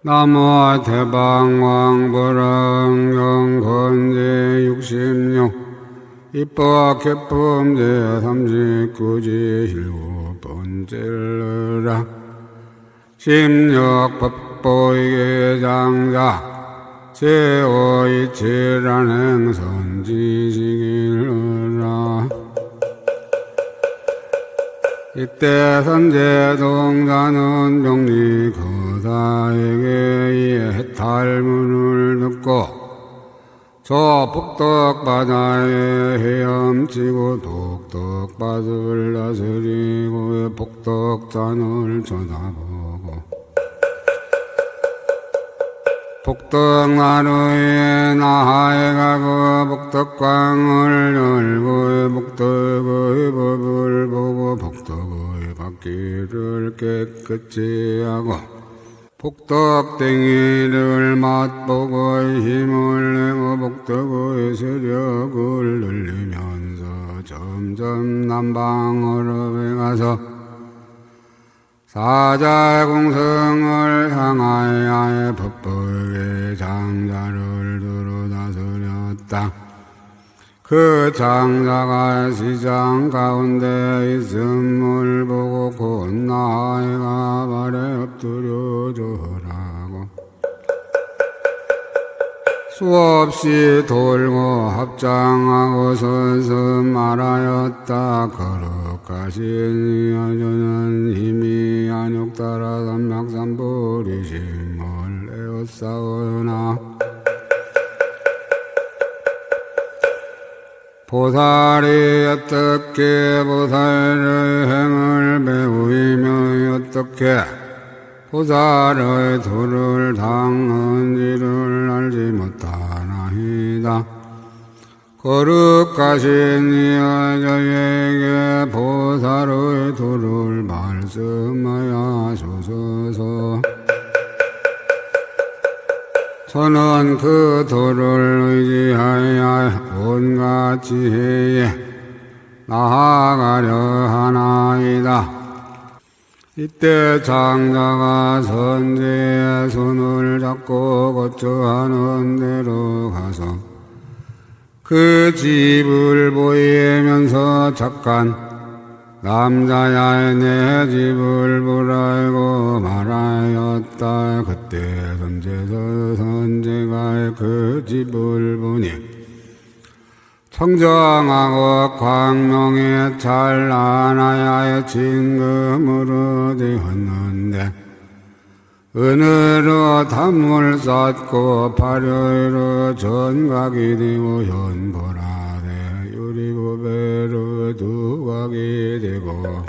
나무 대방왕불왕 영건제 66 입법 개품제 39지 7번째라 심력법보이계 장자 제5이칠한 행선지식이라 이때 선제 동자는 병리 거사에게 이에 해탈문을 듣고 저 복덕바다에 헤엄치고 독덕밭을 다스리고 복덕산을 쳐다보고 복덕나루에 나하에 가고 복덕광을 열고 복덕의 법을 보고 복덕의 바퀴를 깨끗이 하고 복덕댕이를 맛보고 힘을 내고 복덕의 세력을 늘리면서 점점 남방어럽에 가서 사자공성을 향하여 법보의 장자를 두루 다스렸다. 그 장자가 시장 가운데 있음을 보고 곧 나아가 발에 엎드려 절하고 수없이 돌고 합장하고 서서 말하였다. 거룩하신 여전한 힘이 안욕 따라 삼맥삼불이심을 내었사오나 보살이 어떻게 보살의 행을 배우이며 어떻게 보살의 도를 닦는지를 알지 못하나이다. 거룩하신 여자에게 보살의 도를 말씀하여 주소서. 저는 그 도를 의지하여 온갖 지혜에 나아가려 하나이다. 이때 장자가 선제의 손을 잡고 거처하는 데로 가서 그 집을 보이면서 잠깐 남자야 내 집을 보라고 말하였다. 그때 선제가 그 집을 보니 청정하고 광명에 찬란하여 진금으로 되었는데 은으로 담을 쌓고 발효로 전각이 되고 현보라되 유리보배로 두각이 되고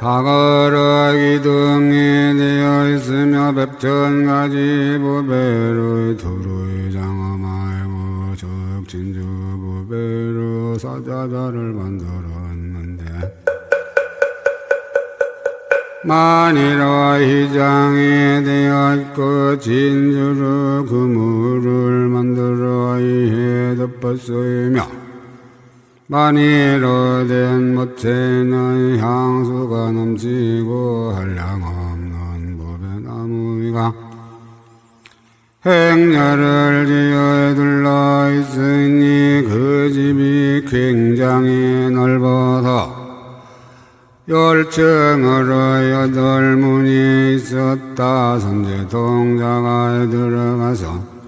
자거러 기둥이 되어 있으며 백천가지 보배로 두루의 장엄하고 적진주 보배로 사자자를 만들었는데 만일로 희장이 되어 있고 진주로 그물을 만들어 이에 덮었으며 만일로 된 모체는 향수가 넘치고 한량없는 보배나무가 행렬을 지어 둘러 있으니 그 집이 굉장히 넓어서 10층으로 8문이 있었다. 선제 동자가 들어가서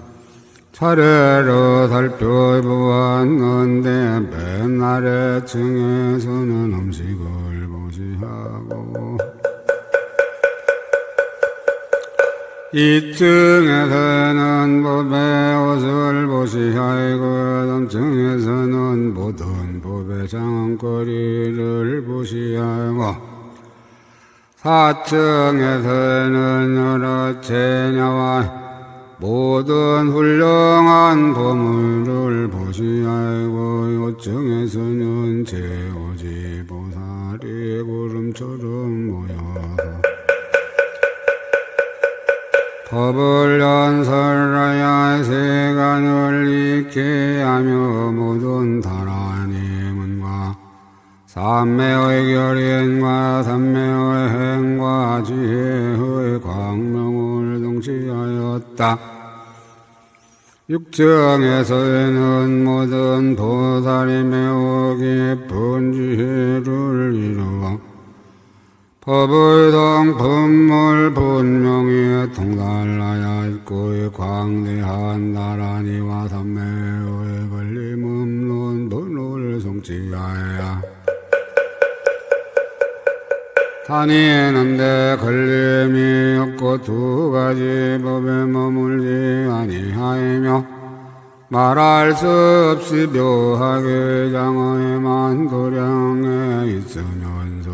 차례로 살펴보았는데 맨 아래층에서는 음식을 보시하고 2층에서는 보배 옷을 보시하고 3층에서는 모든 보배 장거리를 보시하고 4층에서는 여러 체냐와 모든 훌륭한 보물을 보시하고 5층에서는 제오지 보살이 구름처럼 모여서 법을 연설하여 세간을 익게 하며 모든 다란이 문과 삼매의 결인과 삼매의 행과 지혜의 광명을 동치하였다. 육정에서는 모든 보살이 매우 깊은 지혜를 이루어 법의 성품을 분명히 통달하여 있고 광대한 나란히와 삼매의 걸림없는 분을 성취하여 다니는데 걸림이 없고 두 가지 법에 머물지 아니하이며 말할 수 없이 묘하게 장어에만 도량에 있으면서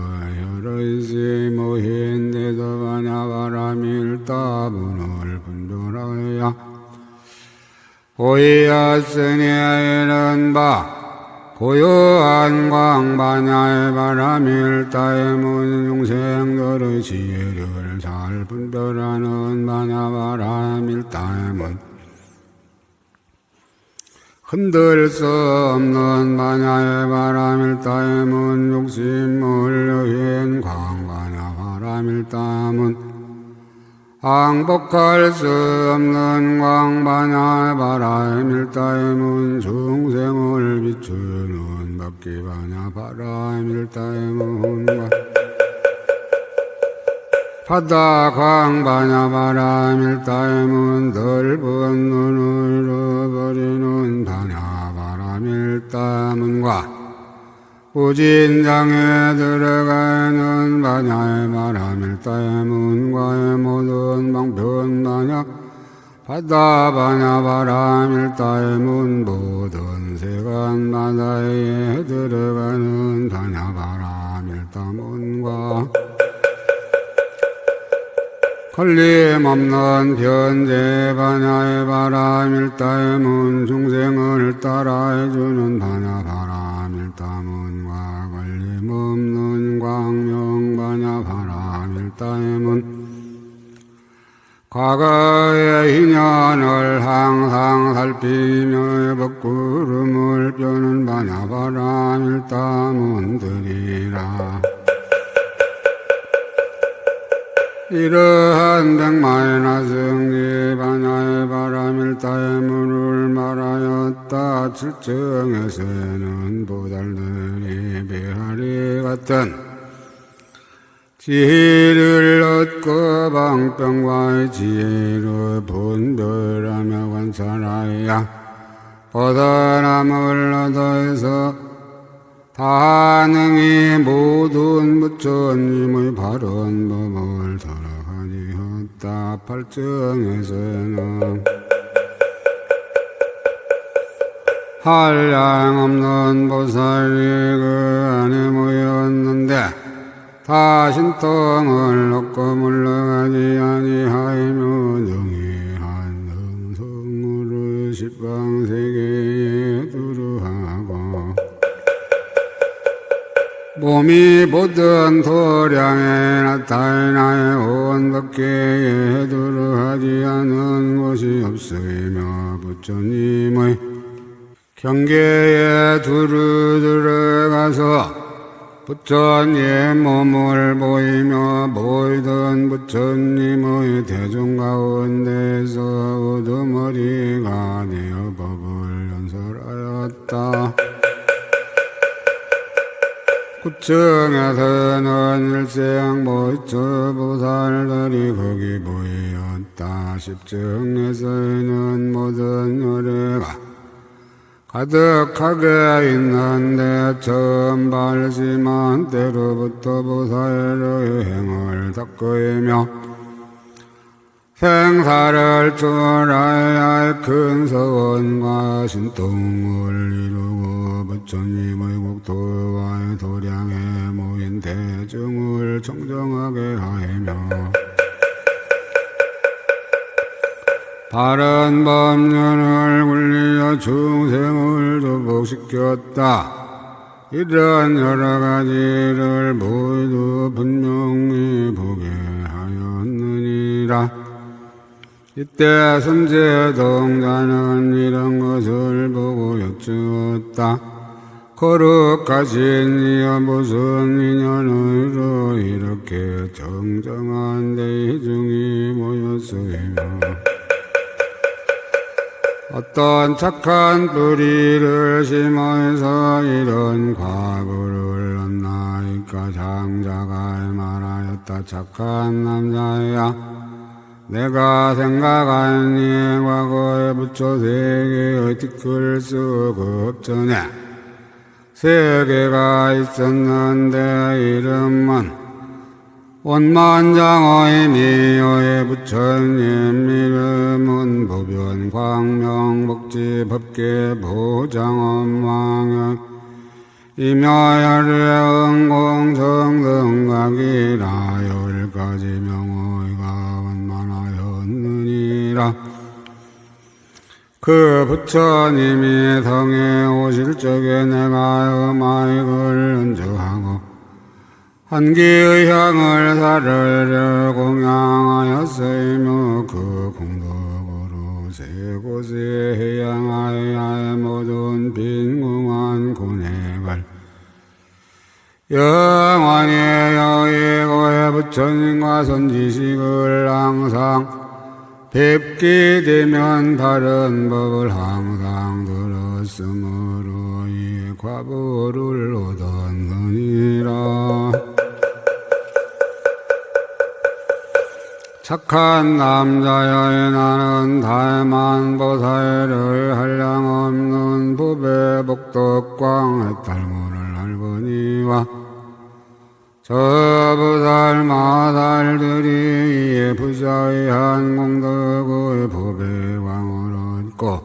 혈의시 모힌 대서가냐 바람일다분을 분별하여 보이었으니 이른 바 고요한 광반야의 바람일다의 모든 용생들의 지혜를 잘 분별하는 반야 바람일다의 문 흔들 수 없는 반야의 바람일다의 문 욕심을 여인 광반야 바람일다의 문 항복할 수 없는 광반야의 바람일다의 문 중생을 비추는 법기반야 바람일다의 문과 바다 광반야 바람일다의 문 넓은 눈을 잃어버리는 반야 바람일다의 문과 우진장에 들어가는 반야의 바람일다의 문과의 모든 방편 반야 바다 반야 바람일다의 문 모든 세간 바다에 들어가는 반야 바람일다 문과 걸림없는 변제 반야의 바람일다의 문 중생을 따라해주는 반야 바람일다 문과 걸림없는 광명 반야 바람일다의 문 과거의 인연을 항상 살피며 먹구름을 펴는 반야 바람일다 문들이라. 이러한 백마이나 승리 반야의 바람일다의 문을 말하였다. 칠정에서는 보살들이 배하리 같은 지혜를 얻고 방병과의 지혜로 분별하며 관찰하여 보살함을 얻어서 다능히 모든 부처님의 바른 법을 설하니었다. 팔정에서는 한량없는 보살이 그 안에 모였는데 다 신통을 얻고 물러가지 아니하이며 능히한 능성으로 십방세계에 두루하고 몸이 모든 도량에 나타나의 온 법계에 두루하지 않은 곳이 없으며 부처님의 경계에 두루 들어가서 부처님 몸을 보이며 보이던 부처님의 대중 가운데서 우두머리가 되어 법을 연설하였다. 구층에서는 일생 모처 보살들이 거기 보였다. 십층에서는 모든 요래가 가득하게 있는데 처음 발심한 때로부터 보살의 행을 닦으며 생사를 초월해야 할 큰 서원과 신통을 이루고 부처님의 국토와의 도량에 모인 대중을 청정하게 하며 바른 법륜을 굴리어 중생을 도복시켰다. 이런 여러 가지를 모두 분명히 보게 하였느니라. 이때 선제동자는 이런 것을 보고 여쭈었다. 거룩하신 이여 무슨 인연으로 이렇게 정정한 대중이 모였으며 어떤 착한 뿌리를 심어서 이런 과부를 얻나이까. 장자가 말하였다. 착한 남자야, 내가 생각하니 과거에 부처 세계의 티끌 쓰고 전에 세계가 있었는데 이름은 원만장어의 미호의 부처님 이름은 보변 광명 복지 법계 보장엄왕연 임야열의 응공 정등각이라 열가지 명호가 원만하였느니라. 그 부처님이 성에 오실 적에 내가 음악을 연주하고 한기의 향을 사르르 공양하였으며 그 공덕으로 세 곳에 향하여 모든 빈궁한 고뇌를 영원히 여의고의 부처님과 선지식을 항상 뵙게 되면 바른 법을 항상 들었으므로 이 과보를 얻었느니라. 착한 남자여, 나는 다만보살을 한량없는 법의 복덕광의 탈문을 알거니와 저 보살 마살들이 부자의 한 공덕의 법의 광을 얻고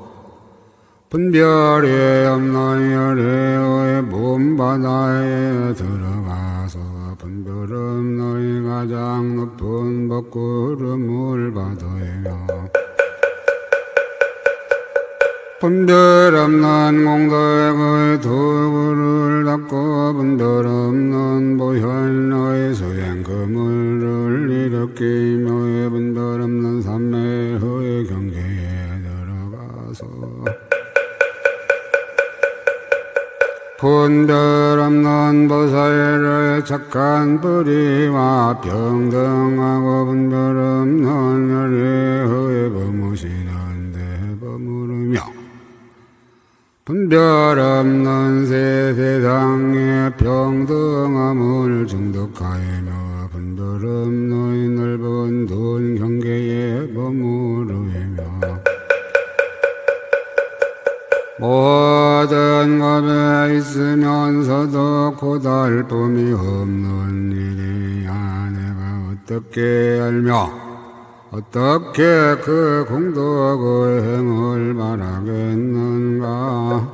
분별이 없는 열애의 몸바다에 들어가서 분별 없는 가장 높은 법구름을 받으며 분별 없는 공덕의 도구를 닦고 분별 없는 보현의 수행 그물을 일으키며 분별 없는 삼매의 경계에 들어가서 분별 없는 보살의 착한 뿌리와 평등하고 분별 없는 열애의 범무시는 대범으르며 분별 없는 세상의 평등함을 증득하며 분별 없는 넓은 돈 경계에 머무르며 모든 법에 있으면서도 고달픔이 없는 일이야. 내가 어떻게 알며 어떻게 그 공덕의 행을 바라겠는가.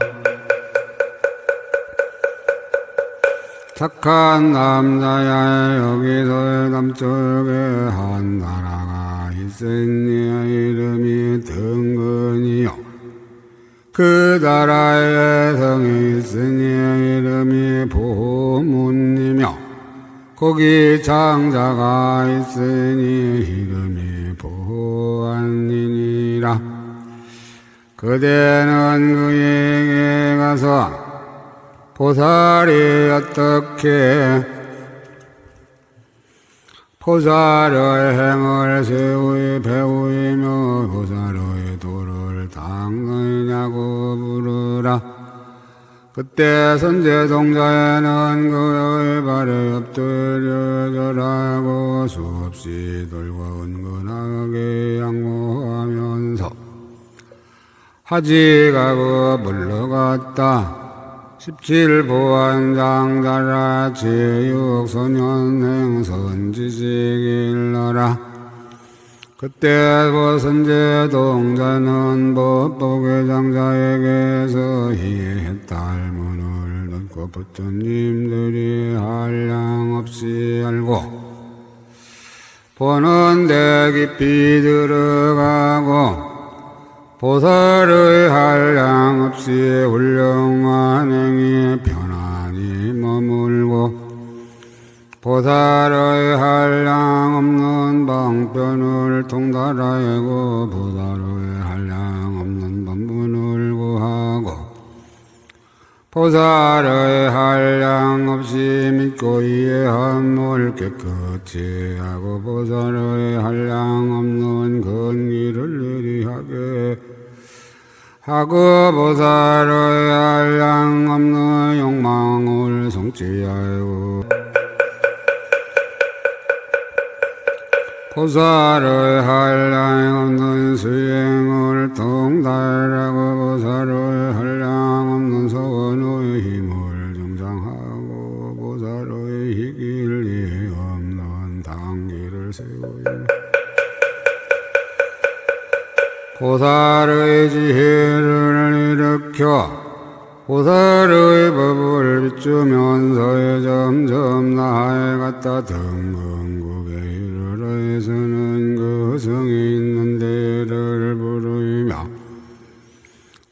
착한 남자야, 여기서 남쪽에 한 나라가 있으니 이름이 등근이요 그 나라에 성이 있으니 이름이 보문이며 거기 장자가 있으니 이름이 보안이니라. 그대는 그에게 가서 보살이 어떻게 보살의 행을 세우이 배우이며 보살의 도를 닦느냐고 물으라. 그때 선제동자에는 그의 발에 엎드려 절하고 수없이 돌고 은근하게 양보하면서 하직하고 물러갔다. 17보안장자라 제육소년행 선지식일러라. 그때 보선제동자는 법복의 장자에게서 이 달문을 듣고 부처님들이 한량없이 알고 보는 데 깊이 들어가고 보살의 한량없이 훌륭한 행위에 편안히 머물고 보살의 한량없는 방편을 통달하고 보살의 한량없는 법문을 구하고 보살의 한량 없이 믿고 이해함을 깨끗이 하고 보살의 한량 없는 근기를 예리하게 하고 보살의 한량 없는 욕망을 성취하고 보살의 한량 없는 수행을 통달하고 보살의 한량 없는 소원의 힘을 정장하고 보살의 희길 이해 없는 단기를 세우고 보살의 지혜를 일으켜 보살의 법을 비추면서 점점 나에 갔다 등근국에 이르러서는 그 성이 있는 데를 부르며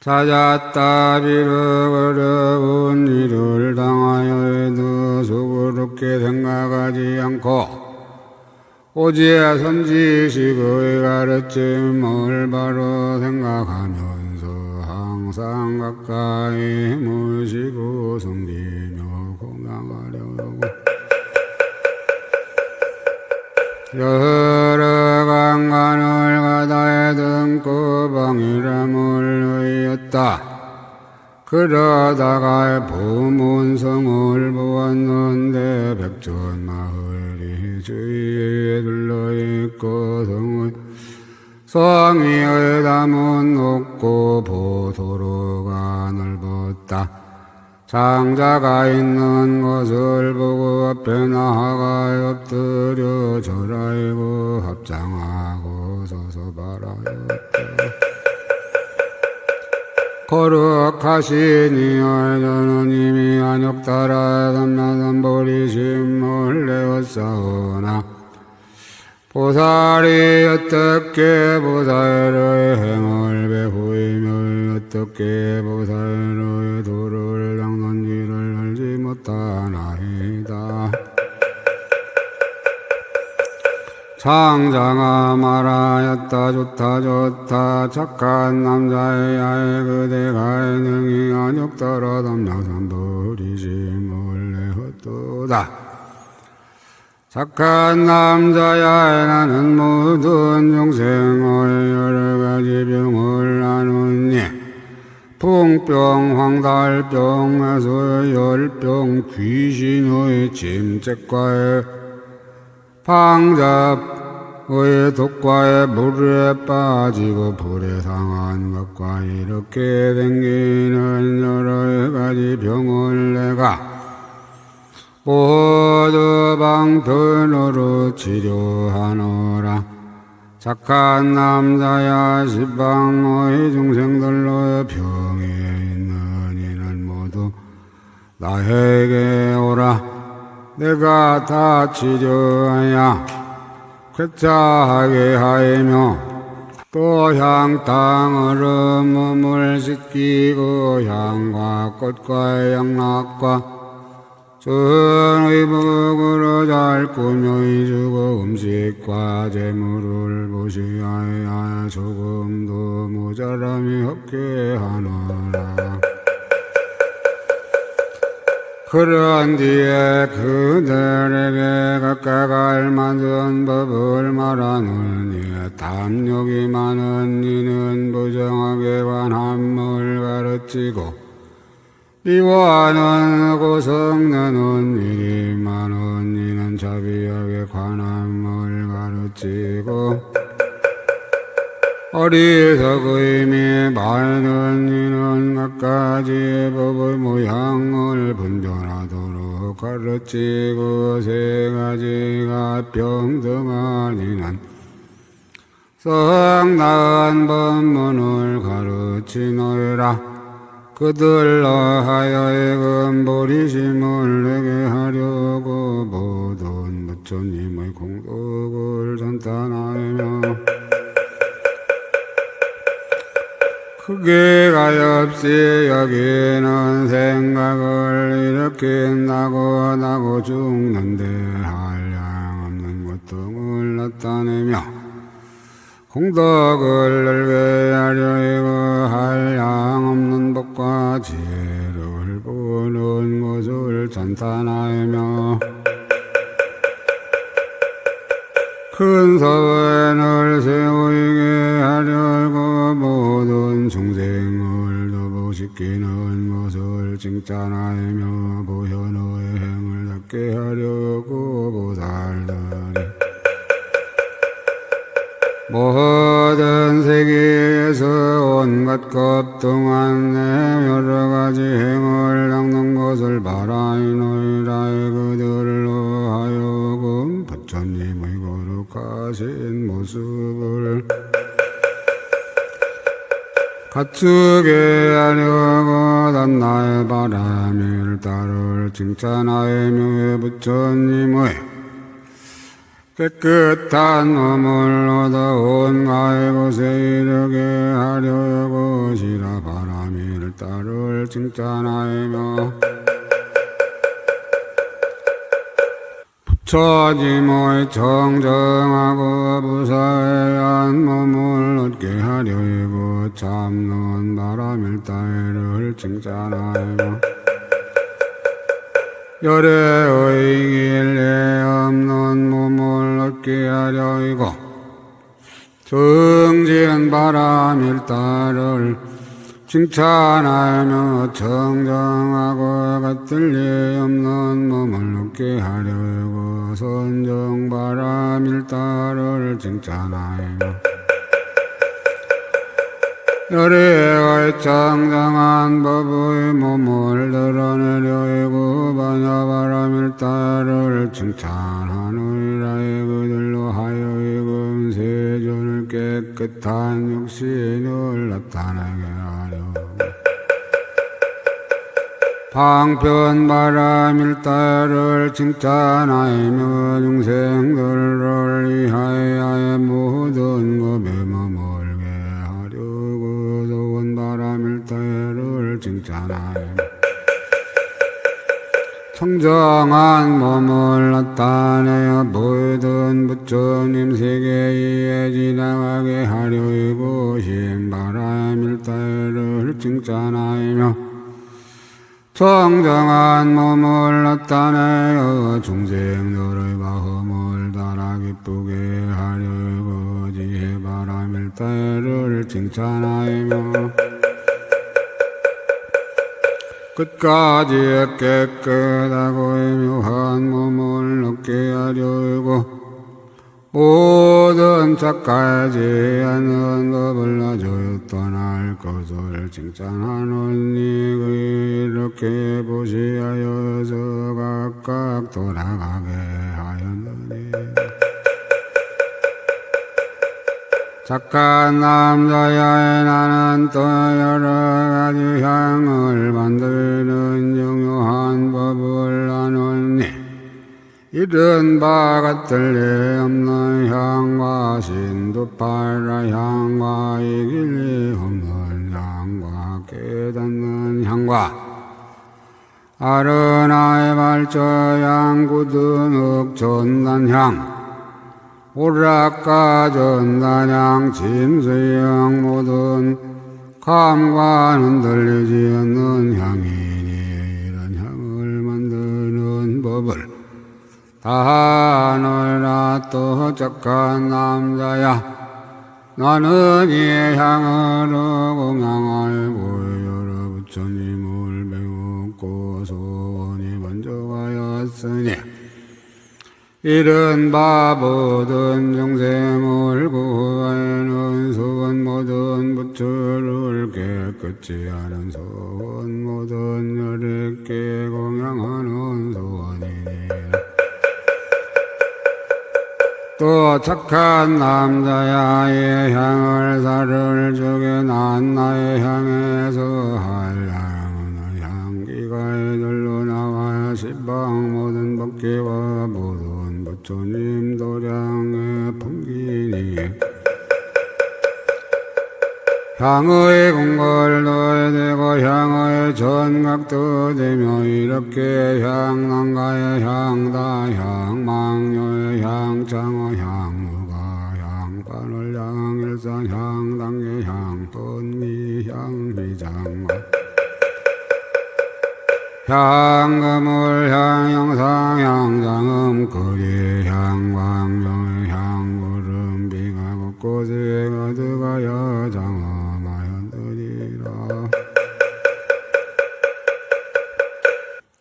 찾았다 비록 어려운 일을 당하여도 수고롭게 생각하지 않고 오직 선지식의 가르침을 바로 생각하면서 항상 가까이 모시고 섬기며 공양하려고 여러 강간을 가다에 등고 방이람을 의였다. 그러다가 보문성을 보았는데 백천마을이 주위에 둘러있고 성의의 담은 높고 보도로가 넓었다. 장자가 있는 것을 보고 앞에 나아가 엎드려 절하고 합장하고 서서 바라였다. 거룩하시니 저는 이미 안욕따라 담나던 보리심을 내었사오나 보살이 어떻게 보살의 행을 배후이며 어떻게 보살의 도를 닦는지를 알지 못하나이다. 장자가 말하였다. 좋다 착한 남자의 아이 그대가 능히 안욕따라 담나선 보리심을 내었도다. 착한 남자야 나는 모든 중생의 여러가지 병을 아느니 풍병, 황달병, 해소열병, 귀신의 침책과의 방잡의 독과의 물에 빠지고 불에 상한 것과 이렇게 생기는 여러 가지 병을 내가 모두 방편으로 치료하노라. 착한 남자야 시방의 중생들로 병이 있는 이는 모두 나에게 오라. 내가 다 치료하여 쾌차하게 하이며 또 향 땅으로 몸을 씻기고 향과 꽃과 양락과 전의 복으로 잘 꾸며 이주고 음식과 재물을 보시하여 조금도 모자람이 없게 하노라. 그런 뒤에 그들에게 각각 알맞은 법을 말하느니 탐욕이 많은 이는 부정하게 관함을 가르치고 미워하는 고성내는 일이 많은 이는 자비하게 관함을 가르치고 어리석음이 많은 이는 각가지의 법의 모양을 분별하도록 가르치고 세 가지가 평등한 이는 썩 나은 법문을 가르치노라. 그들로 하여 근보리심을 내게 하려고 모든 부처님의 공덕을 전탄하며 크게 가엾이 여기는 생각을 일으킨다고 나고 죽는데 한량 없는 고통을 나타내며 공덕을 늘게 하려 이고 한량 없는 복과 지혜를 부는 것을 찬탄하며 큰 사회를 세우게 하려고 모든 중생을 도복시키는 것을 칭찬하며 보현의 행을 닦게 하려고 보살들이 모든 세계에서 온갖 겁동한 여러가지 행을 닦는 것을 바라이노이라. 그들로 하여금 부처님의 거룩하신 모습을 갖추게 하려고 단나의 바람일 따를 칭찬하며 부처님의 깨끗한 몸을 얻어 온갖 곳에 이르게 하려고 시라 바람일 따를 칭찬하며 부처님의 정정하고 부사한 몸을 얻게 하려고 참는 바람일 따를 칭찬하며 열애의 길에 없는 몸을 얻게 하려이고 정진 바람일 따를 칭찬하며 정정하고 같을 리 없는 몸을 얻게 하려고 선정 바람일 따를 칭찬하며 열애의 정정한 법의 몸을 드러내려고 반야바람일 따를 칭찬하느니라. 그들로 하여금 세존을 깨끗한 육신을 나타내게 하려고 방편바람일 따를 칭찬하며 중생들을 위하여 모든 법에 머물게 하려고 좋은 바람일 따를 칭찬하며 청정한 몸을 나타내어 모든 부처님 세계에 지나가게 하려고 신바람일 따를 칭찬하며 청정한 몸을 나타내어 중생들의 마음을 달아 기쁘게 하려고 지혜바람일 따를 칭찬하며 끝까지 깨끗하고 묘한 몸을 얻게 하려고 모든 착하지 않은 법을 아주 떠날 것을 칭찬하노니 이렇게 보시하여서 각각 돌아가게 하였느니 착한 남자야 나는 또 여러가지 향을 만드는 중요한 법을 아노니 이른 바 같을 리 없는 향과 신두팔라 향과 이길리 없는 향과 깨닫는 향과 아르나의 발처향 구두눅 전단향 오락가 전단향 짐수향 모든 감과는 들리지 않는 향이니 이런 향을 만드는 법을 다하노라. 또 착한 남자야 나는 이 향으로 공양하고 여러 부처님을 배웠고 소원이 만족하였으니 이른 바 모든 중생을 구하는 소원 모든 부처를 깨끗이 하는 소원 모든 열애께 공양하는 소원이니 또 착한 남자야 이 향을 살을 주게 난 나의 향에서 할 향은 향기가 이들로 나와 시방 모든 법계와 모든 부처님 도량에 풍기니 향의 궁궐도 되고 향의 전각도 되며 이렇게 향난가의 향다 향망녀의 향창의 향무가 향반을 향일산 향단계 향돈미 향비장과 향금을 향영상 향장음 거리 향광명 향구름 비가 곳곳에 가득하여 장엄하였느니라.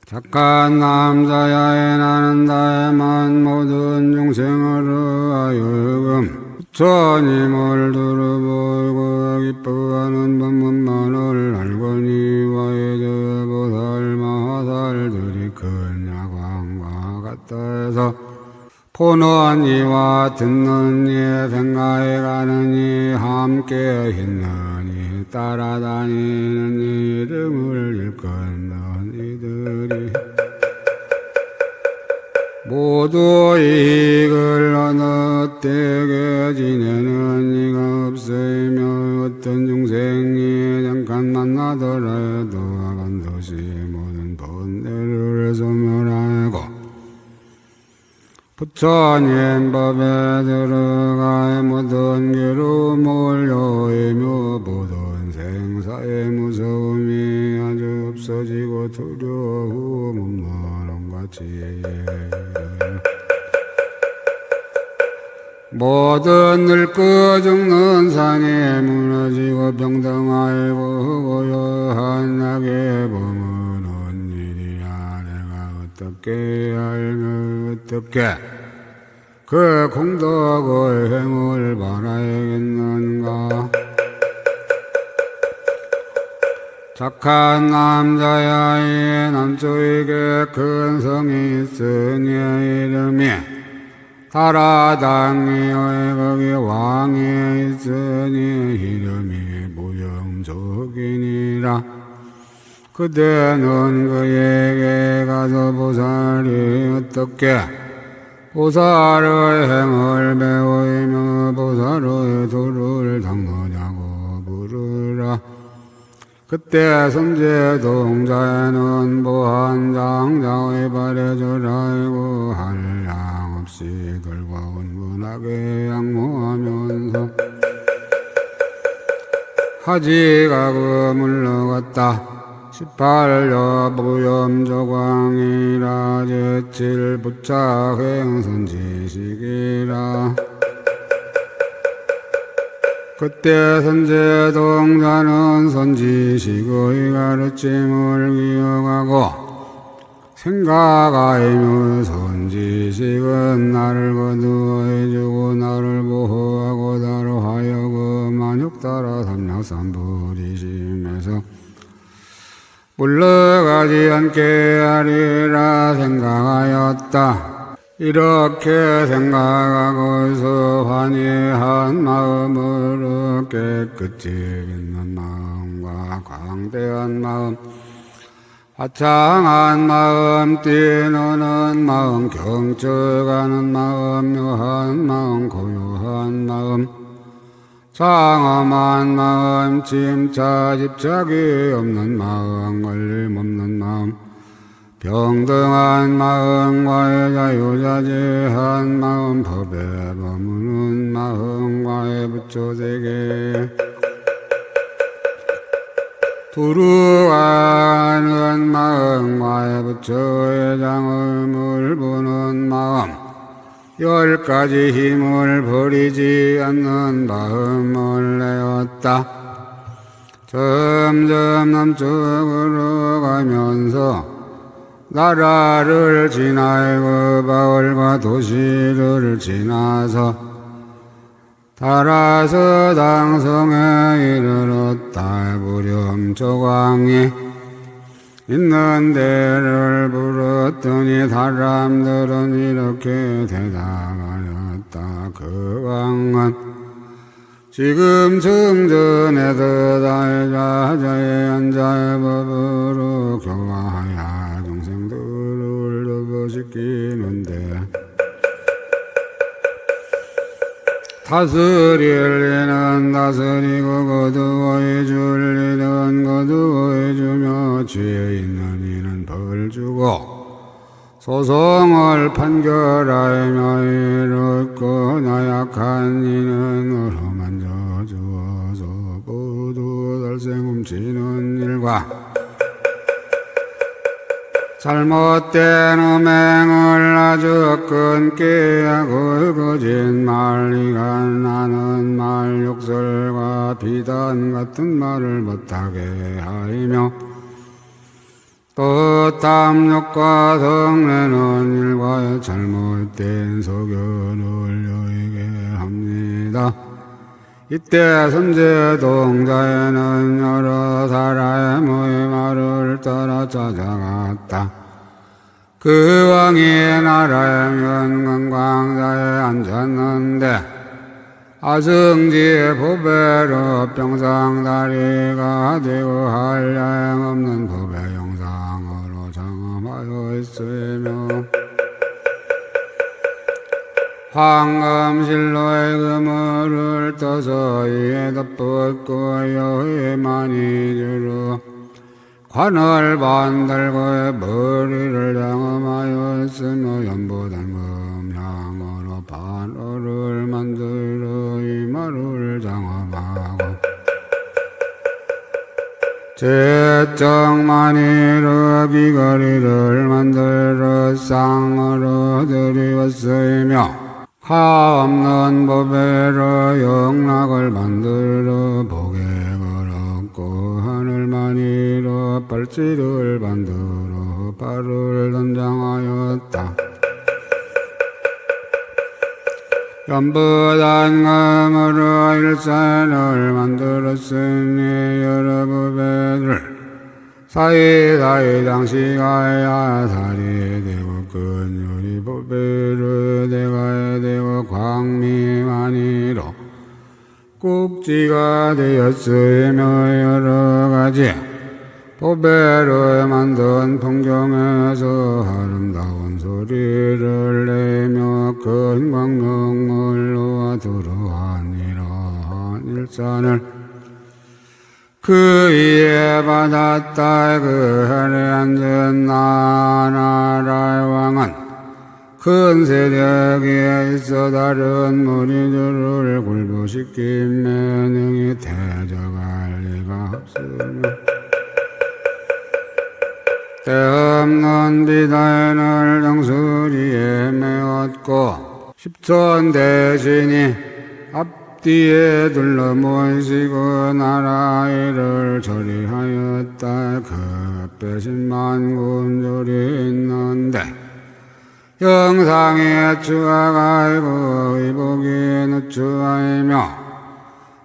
착한 남자야에 나는 다에만 모든 중생을 하여금 부처님을 두루보고 기뻐하는 법문만을 알거니 와해저 보살 마하살들이 큰 야광과 같다 해서 보는 이와 듣는 이 생가에 가는 이 함께 있는 이 따라다니는 이 이름을 일컫는 이들이 모두 이익을 어느 때에 지내는 이가 없으며 어떤 중생이 잠깐 만나더라도 반드시 모든 번뇌를 소멸하고 부처님 법에 들어가 모든 괴로움을 여의며 모든 생사의 무서움이 아주 없어지고 두려움 없는 같이 모든 늙고 죽는 산이 무너지고 병등하고 고요한 낙에 머무는 일이야. 내가 어떻게 알면 어떻게 그 공덕의 행을 바라야겠는가. 착한 남자야 이 남쪽에게 큰 성이 있으니 이름이 다라당이여 거기 왕이 있으니 이름이 무영족이니라. 그대는 그에게 가서 보살이 어떻게 보살의 행을 배우며 보살의 도를 닦느냐고 물으라. 그때 선제동자에는 보한장자의 발해주라고 한량 없이 들고 운분하게 양모하면서 하지가 물러갔다. 18여 무염조광이라 제칠 부착행선지식이라. 그때 선제동자는 선지식의 가르침을 기억하고 생각하며 선지식은 나를 거두어해주고 나를 보호하고 나로 하여금 만육따라 삼략삼불이심에서 물러가지 않게 하리라 생각하였다. 이렇게 생각하고서 환희한 마음으로 깨끗이 있는 마음과 광대한 마음, 화창한 마음, 뛰노는 마음, 경적하는 마음, 묘한 마음, 고요한 마음, 장엄한 마음, 침차 집착이 없는 마음, 걸림없는 마음, 평등한 마음과의 자유자재한 마음, 법에 머무는 마음과의 부처세계, 두루하는 마음과의 부처의 장음을 보는 마음, 10가지 힘을 버리지 않는 마음을 내었다. 점점 남쪽으로 가면서 나라를 지나고 마을과 도시를 지나서 따라서 당성에 이르렀다. 무렴조광이 있는 데를 물었더니 사람들은 이렇게 대답하였다. 그 왕은 지금 정전에서 다자의 한자의 법으로 교화하여 중생들을 도보시키는데 다스릴 이는 다스리고 거두어 줄 이는 거두어 주며 죄 있는 이는 벌 주고 소송을 판결하며 이롭고 나약한 이는 어루만져 주어서 모두 달생 훔치는 일과 잘못된 음행을 아주 끊게 하고 거짓말이가 나는 말 욕설과 비단 같은 말을 못하게 하이며 또 탐욕과 성내는 일과 잘못된 소견을 여의게 합니다. 이때 선제동자에는 여러 사람의 말을 따라 찾아갔다. 그 왕이 나라의 면광광자에 앉았는데 아승지의 보배로 평상다리가 되어 한량없는 법의 영상으로 장엄하여 있으며 황금실로의 그물을 떠서 이에 덮었고 여의 만이주로 관을 만들고 머리를 장엄하여 있으며 연보된 금향으로 반어를 만들어 이마를 장엄하고 제정만이로 귀걸이를 만들어 쌍으로 들이었으며 하없는 보배로 영락을 만들어 복에 걸었고 하늘만이로 발찌를 만들어 발을 단장하였다. 연보단 금으로 일산을 만들었으니 여러 부배를 사이사이 장시가 야살이 되고 근율이 보배를 대가에 되고 광미만이로 꼭지가 되었으며 여러가지 보배를 만든 풍경에서 아름다운 소리를 내며 큰 광명을 놓아 들어하니라. 일산을 그 위에 받았다. 그 하늘에 앉은 나라의 왕은 큰 세력에 있어 다른 무리들을 굴부시키며 능히 대적할 리가 없으며 때없는 비단을 정수리에 메었고 십천 대신이 앞뒤에 둘러 모이시고 나라일을 처리하였다. 그 앞에 10만 군졸이 있는데 영상에 주화가 있고 의복이 누추하이며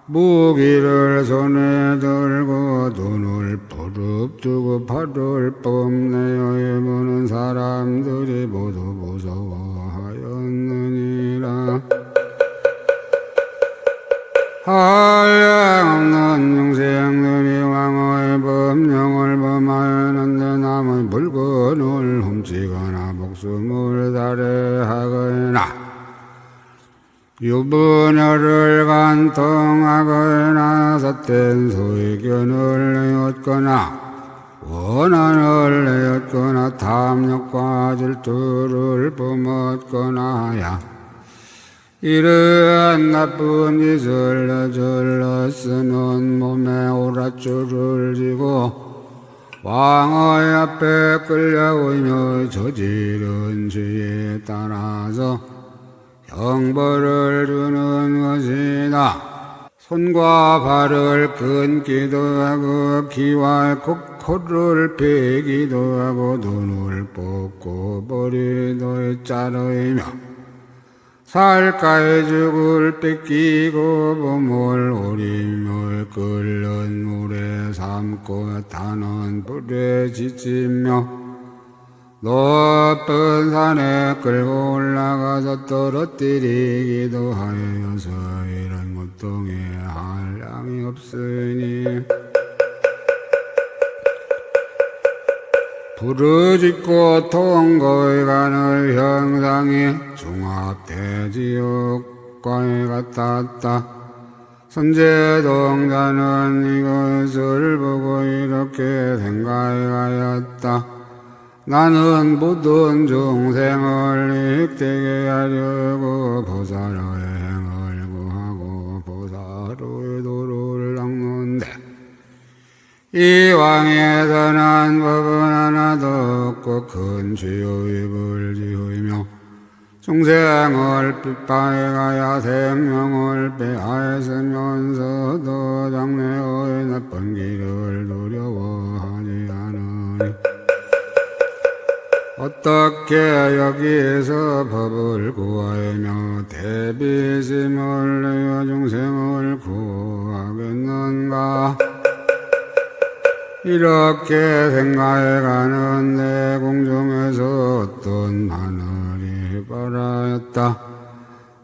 무기를 손에 들고 눈을 부릅뜨고 팔을 뽐내어 보는 사람들이 모두 무서워하였느니라. 한량없는 영생들이 왕의 법령을 범하였는데 남의 물건을 훔치거나 목숨을 살해하거나 유부녀를 간통하거나 삿된 소의견을 내었거나 원한을 내었거나 탐욕과 질투를 뿜었거나 하여 이러한 나쁜 짓을 저질렀으면 몸에 오랏줄을 지고 왕의 앞에 끌려오며 저지른 죄에 따라서 형벌을 주는 것이다. 손과 발을 끊기도 하고 귀와 코를 베기도 하고 눈을 뽑고 머리도 자르며 살까의 죽을 뺏기고 몸을 오리물 끓는 물에 삶고 타는 불에 지치며 높은 산에 끌고 올라가서 떨어뜨리기도 하여서 이런 고통에 한량이 없으니 부르짖고 통고에 가는 형상이 중압대지옥과에 같았다. 선제동자는 이것을 보고 이렇게 생각하였다. 나는 모든 중생을 익되게 하려고 보살의 행을 구하고 보살의 도를 닦는데 이왕에서는 법은 하나도 없고 큰 죄의 벌지이며 중생을 빗바해가야 생명을 빼앗으면서도 장래의 나쁜 길을 두려워하지 않으니 어떻게 여기에서 법을 구하며 대비심을 내어 중생을 구하겠는가. 이렇게 생각해가는 내 공중에서 어떤 하늘이 바라였다.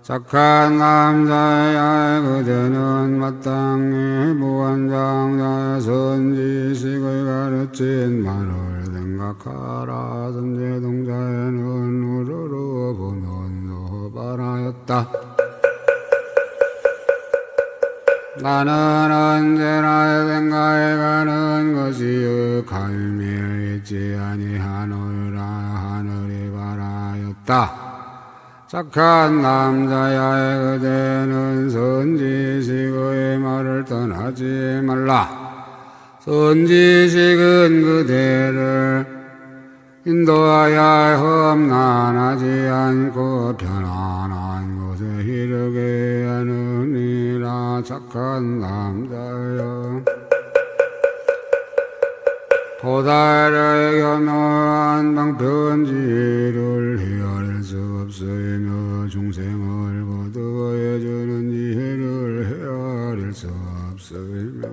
착한 남자야 그대는 마땅히 무한장자의 선지식의 가르친 말을 생각하라. 선제동자의 눈으로 보면서 바라였다. 나는 언제나 생각해가는 것이 갈미에 있지 아니하노라. 하늘이 바라였다. 착한 남자야 그대는 선지식의 말을 떠나지 말라. 선지식은 그대를 인도하여 험난하지 않고 편안한 곳에 이르게 하느니라. 착한 남자여 보살의 교묘한 방편지혜를 헤아릴 수 없으며 중생을 거두어주는 지혜를 헤아릴 수 없으며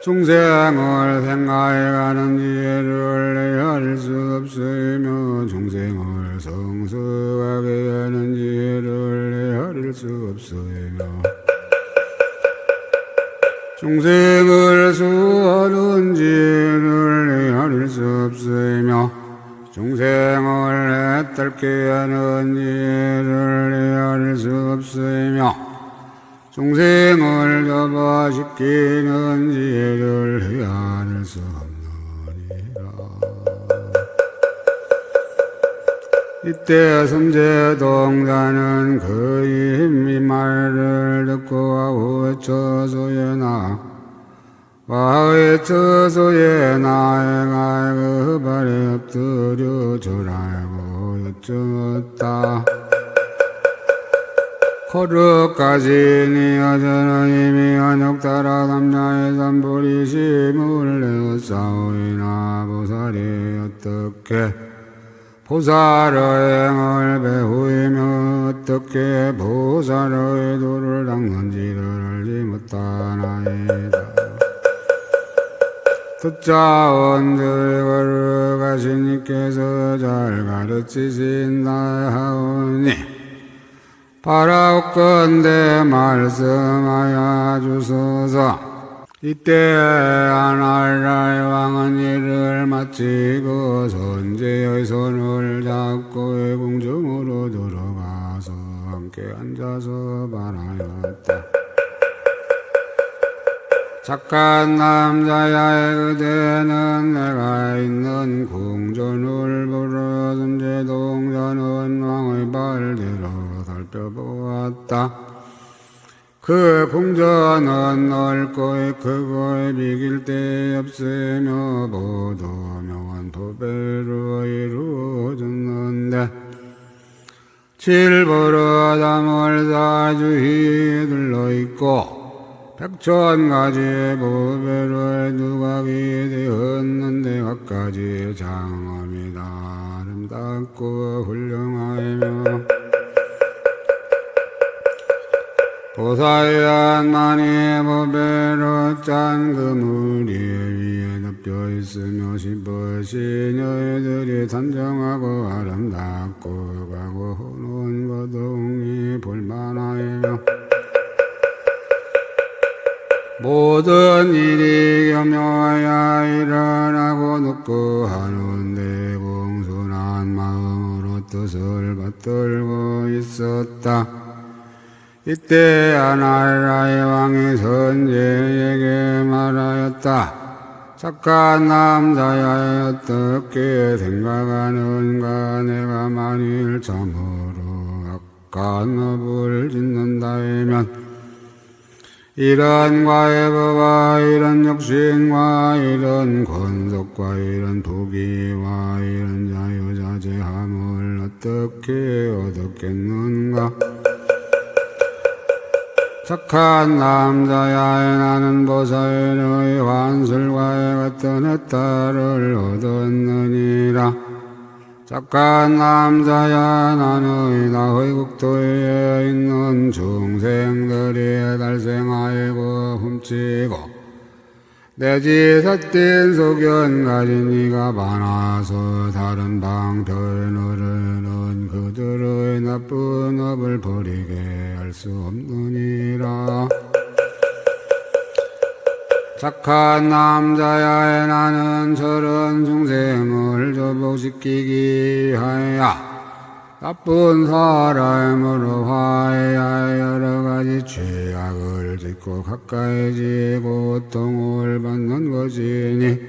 중생을 생각해가는 지혜를 헤아릴 수 없으며 중생을 성숙하게 하는 지혜를 헤아릴 수 없으며 중생을 수하는 지혜를 헤아릴 수 없으며 중생을 해탈게 하는 지혜를 헤아릴 수 없으며 중생을 접어시키는 지혜를 헤아릴 수 없느니라. 이때 선제동자는 그의 이 말을 듣고 외쳐서예나 외쳐서예나 그 발에 엎드려 절하고 여쭈었다. 거룩하시니 여전히 이미 한옥따라 남자의 산보리심을 내었사오이나 보살이 어떻게 보살의 행을 배우이며 어떻게 보살의 도를 닦는지를 알지 못하나이다. 듣자온들 거룩하시니께서 잘 가르치신다 하오니 바라옵건대 말씀하여 주소서. 이때 아날라의 왕은 일을 마치고 선제의 손을 잡고 궁중으로 들어가서 함께 앉아서 말하였다. 착한 남자야 그대는 내가 있는 궁전을 보러 선제동자는 왕의 발대로 살펴보았다. 그 궁전은 넓고 크고 비길 데 없으며 모두 묘한 도배로 이루어졌는데 칠보로 담을 사주히 둘러있고 백천가지의 보배로의 누각이 되었는데 각가지 장엄이 다 아름답고 훌륭하며 보살연만이 보배로 짠 그물 위에 덮여 있으며 시퍼신 여인들이 단정하고 아름답고 가고 노은 거동이 볼만하며 모든 일이 교묘하여 일어나고 눕고 하는데 공손한 마음으로 뜻을 받들고 있었다. 이때 아날라의 왕이 선제에게 말하였다. 착한 남자야 어떻게 생각하는가. 내가 만일 참으로 악한 업을 짓는다면 이런 과외부와 이런 욕심과 이런 권속과 이런 부귀와 이런 자유자재함을 어떻게 얻었겠는가? 착한 남자야 나는 보살의 환술과의 같은 혜택을 얻었느니라. 착한 남자야 나는 나의 국토에 있는 중생들이 달생하이고 훔치고 내지 삿된 소견 가진 이가 많아서 다른 방편에 누르는 그들의 나쁜 업을 버리게 할 수 없느니라. 착한 남자야 나는 저런 중생을 조복시키기 하여 나쁜 사람으로 화해하여 여러가지 죄악을 짓고 가까이지 고통을 받는 것이니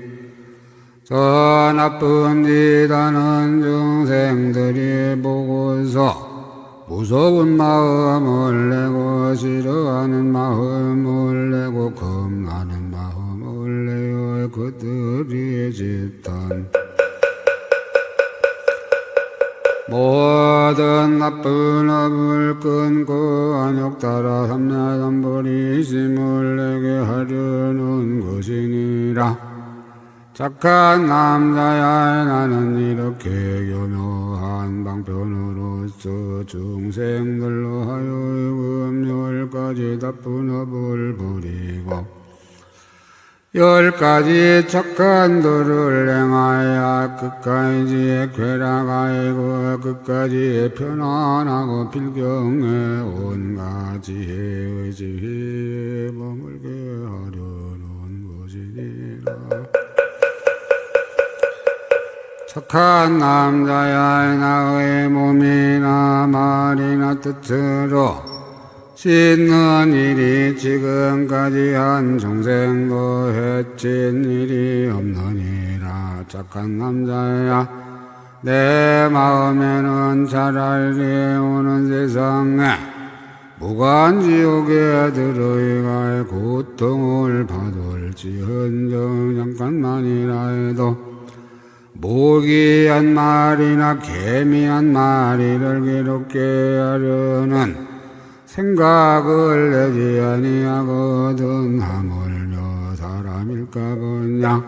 저 나쁜 짓 하는 중생들이 보고서 무서운 마음을 내고 싫어하는 마음을 내고 겁나는 마음을 내어 그들이 짓던 모든 나쁜 업을 끊고 안욕 따라 삼야삼불이심을 내게 하려는 것이니라. 착한 남자야 나는 이렇게 교묘한 방편으로서 중생들로 하여금 10가지 나쁜 업을 버리고 10가지 착한 도를 행하여 끝까지 쾌락하이고 끝까지 편안하고 필경에 온갖 지혜의 지혜에 머물게 하려는 것이니라. 착한 남자야 나의 몸이나 말이나 뜻으로 씻는 일이 지금까지 한 중생도 해친 일이 없느니라. 착한 남자야 내 마음에는 차라리 오는 세상에 무간지옥에 들어갈 고통을 받을지언정 잠깐만이라 해도 모기 한 마리나 개미 한 마리를 괴롭게 하려는 생각을 내지 아니하거든 하물며 사람일까 보냐.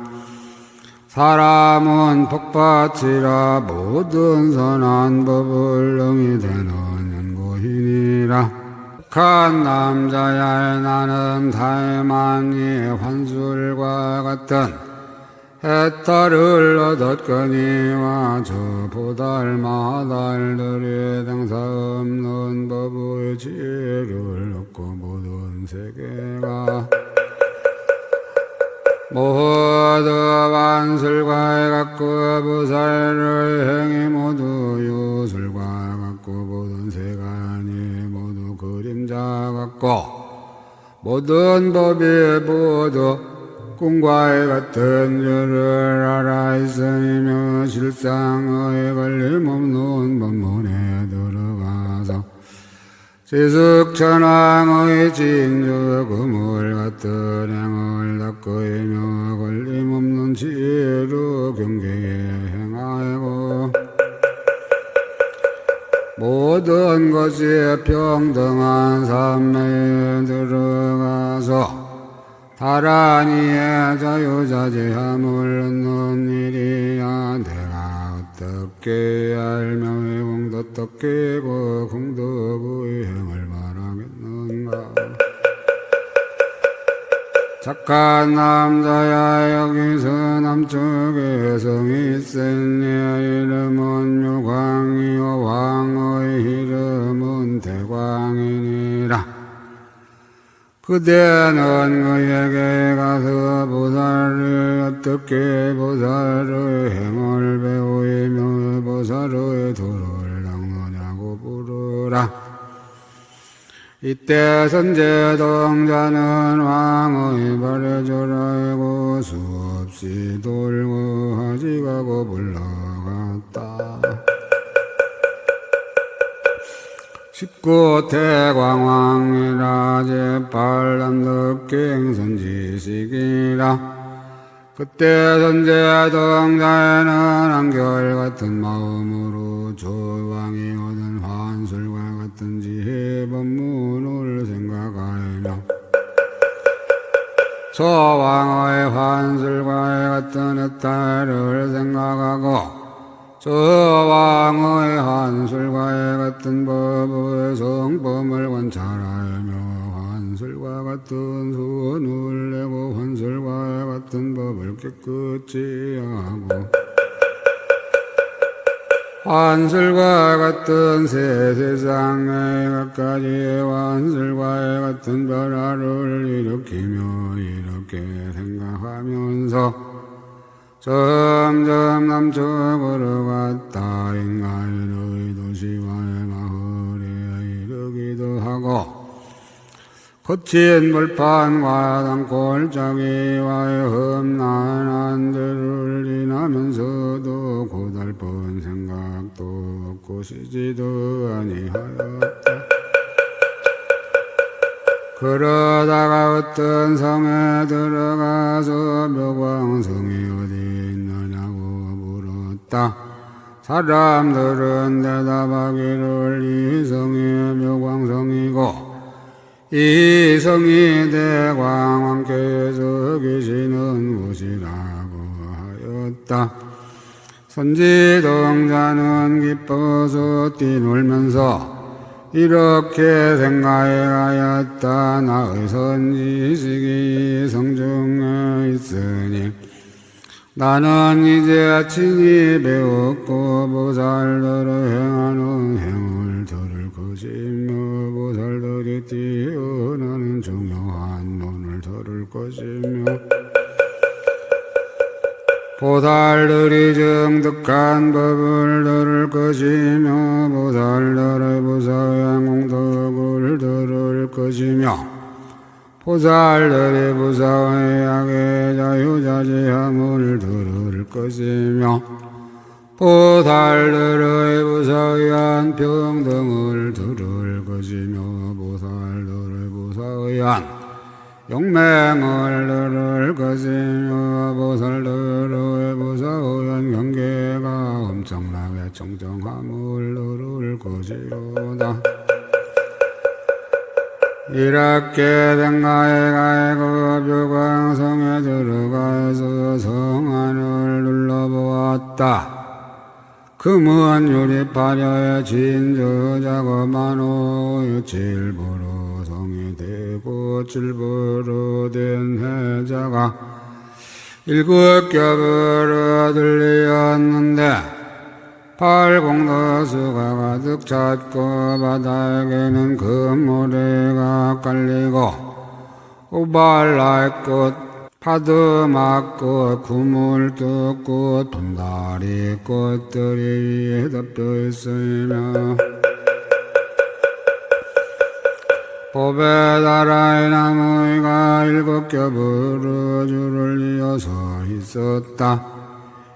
사람은 복받치라 모든 선한 법을 능히 되는 연고이니라. 착한 남자야 나는 다만이 환술과 같은 해탈을 얻었거니와 저 보달 마달들이 등사 없는 법의 지혜를 얻고 모든 세계가 모두 반술과 같고 보살의 행위 모두 요술과 같고 모든 세간이 모두 그림자 같고 모든 법이 모두 꿈과 같은 줄을 알아 있으며 실상의 걸림없는 법문에 들어가서 지숙천왕의 진주 그물 같은 행을 닦으며 걸림없는 지혜로 경계에 행하고 모든 것이 평등한 삼매에 들어가서 다란이의 자유자재함을 얻는 일이야. 내가 어떻게 알며 공도 어떻게 공덕의 행을 말하겠는가. 착한 남자야 여기서 남쪽에 성이 있으니 이름은 유광이요 왕의 이름은 대광이니라. 그대는 그에게 가서 보살을 어떻게 보살의 행을 배우며 보살의 도를 닦느냐고 물으라. 이때 선제동자는 왕의 발에 절하고 수없이 돌고 하지가고 불러갔다. 십구 대광왕이라 제팔남덕갱선지식이라 그때 선제 동자에는 한결같은 마음으로 조왕이 얻은 환술과 같은 지혜 법문을 생각하며 조왕의 환술과 같은 흑탈을 생각하고 조왕의 환술과 같은 법의 성품을 관찰하며 환술과 같은 손을 내고 환술과 같은 법을 깨끗이 하고 환술과 같은 세상의 갖가지 환술과 같은 변화를 일으키며 이렇게 생각하면서 점점 남쪽으로 갔다 인간의 도시와의 마을에 이르기도 하고 거친 벌판과 땅골짜기와의 험난한 데를 지나면서도 고달픈 생각도 없고 쉬지도 아니하였다. 그러다가 어떤 성에 들어가서 묘광성이 어디 있느냐고 물었다. 사람들은 대답하기를 이 성이 묘광성이고 이 성이 대광왕께서 계시는 곳이라고 하였다. 선지동자는 기뻐서 뛰놀면서 이렇게 생각하였다. 나의 선지식이 성중에 있으니 나는 이제 친히 배웠고 보살들의 행하는 행을 들을 것이며 보살들이 뛰어나는 중요한 논을 들을 것이며 보살들이 정득한 법을 들을 것이며 보살들의 부사의 공덕을 들을 것이며 보살들이 부사의 약의 자유자재함을 들을 것이며 보살들의 부사의한 평등을 들을 것이며 보살들의 부사의한 용맹을 들을 것이며 보살들의 부사의한 경계가 엄청나게 청정함을 들을 것이로다. 이렇게 생각해가고 묘광성에 들어가서 성안을 둘러보았다. 금은 유리파려에 진저자고 만호의 칠보로 성이 되고 칠보로 된 해자가 일곱 겹으로 들리었는데 팔공도수가 가득 찼고 바닥에는 금모래가 깔리고 우발라꽃 파드막꽃 구물뚝꽃 분다리 꽃들이 위에 덮여 있으며 보배다라의 나무가 일곱 겹으로 줄을 이어서 있었다.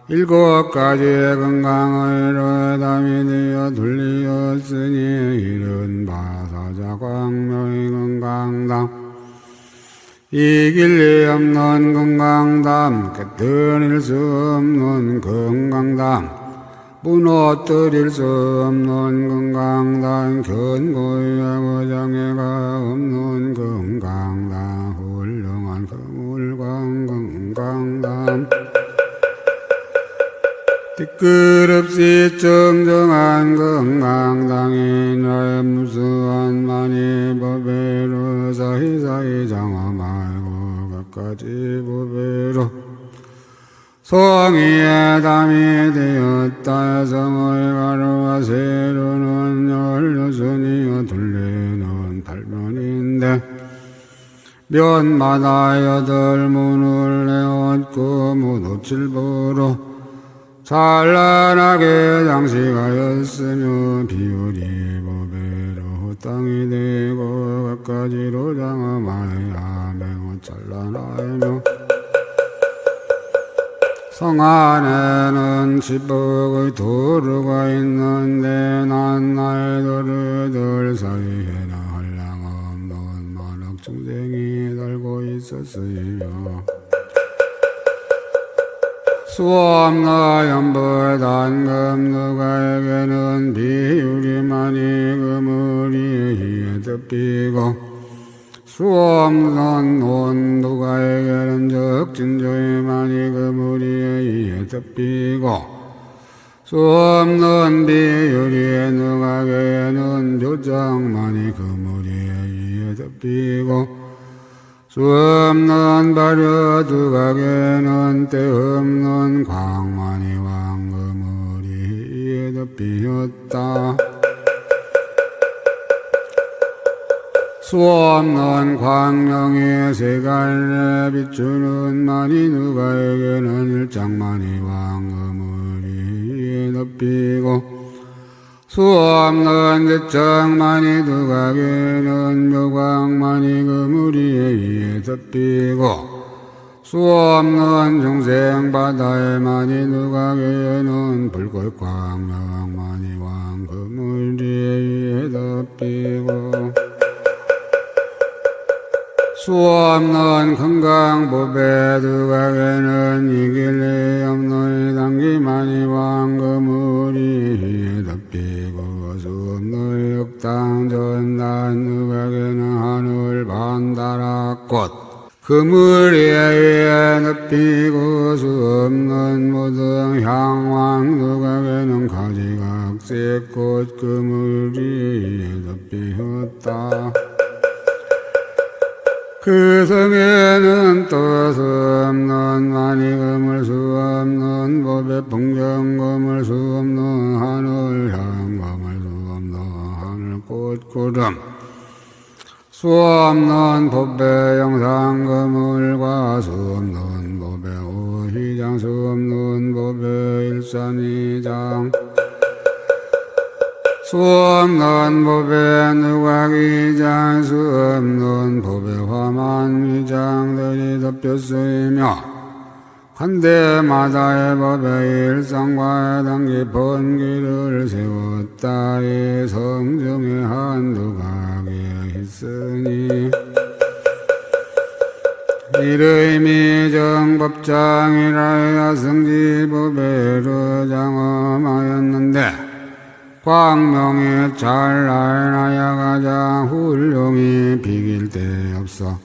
일곱 가지의 건강의 담이 되어 둘리었으니 이른바 사자광명의 건강담 이길리 없는 건강담 깨뜨릴 수 없는 건강담 무너뜨릴 수 없는 건강담 견고히 하고 장애가 없는 건강담 훌륭한 거물광 건강담 뒤끝없이 정정한 건강당이 나의 무수한 많이 법배로 사이사이 장엄하고 갖가지 법배로 성의의 담이 되었다. 성의 가루와 세로는 16이여 둘레는 8면인데 면마다 8문을 내었고 모두 7부로 찬란하게 장식하였으며 비율이 법배로 땅이 되고 갖가지로 장엄하여 매우 찬란하며 성 안에는 10억의 도루가 있는데 난 나의 도루들 사이에는 한량없는 만억 중생이 살고 있었으며 수없는 연불 단금 누가에게는 비율이 많이 그물이 덮이고 수없는 돈 누가에게는 적진조이 많이 그물이 덮이고 수없는 비율이 누가에게는 표정 많이 그물이 덮이고 수없는 발효 두각에는 때없는 광만이 왕그물이 덮이었다. 수없는 광명의 세간에 비추는 많이 누가에게는 일장만이 왕그물이 덮이고 수없는 대청만이 누가에게는 묘광만이 그물이 덮이고 수없는 중생 바다에 많이 누가에게는 불꽃 광명만이 왕그물이 덮이고 수없는 건강법에 누가에게는 이길리 없는 당기만이 왕그물이 덮이고 수없는 역당 전단 누가에게는 하늘 반다락꽃 그물에 덮이고 수없는 모든 향왕 누가에게는 가지각색꽃 그물이 덮이었다. 그 성에는 또 수없는 많이 그물 수없는 법에 풍경금을 수없는 하늘 향금을 수없는 하늘 꽃구름 수없는 법에 영상금을과 수없는 법에 오희장 수없는 법에 일산이장 수없는 법에 누각이장 수없는 법에 화만위장들이 덮였으며 한대마다의 법에 일상과 해당 깊은 길을 세웠다. 이 성정의 한 누각이 있으니 이의 미정법장이라 성지법에로 장엄하였는데 광명의 찰나야 가장 훌륭히 비길 데 없어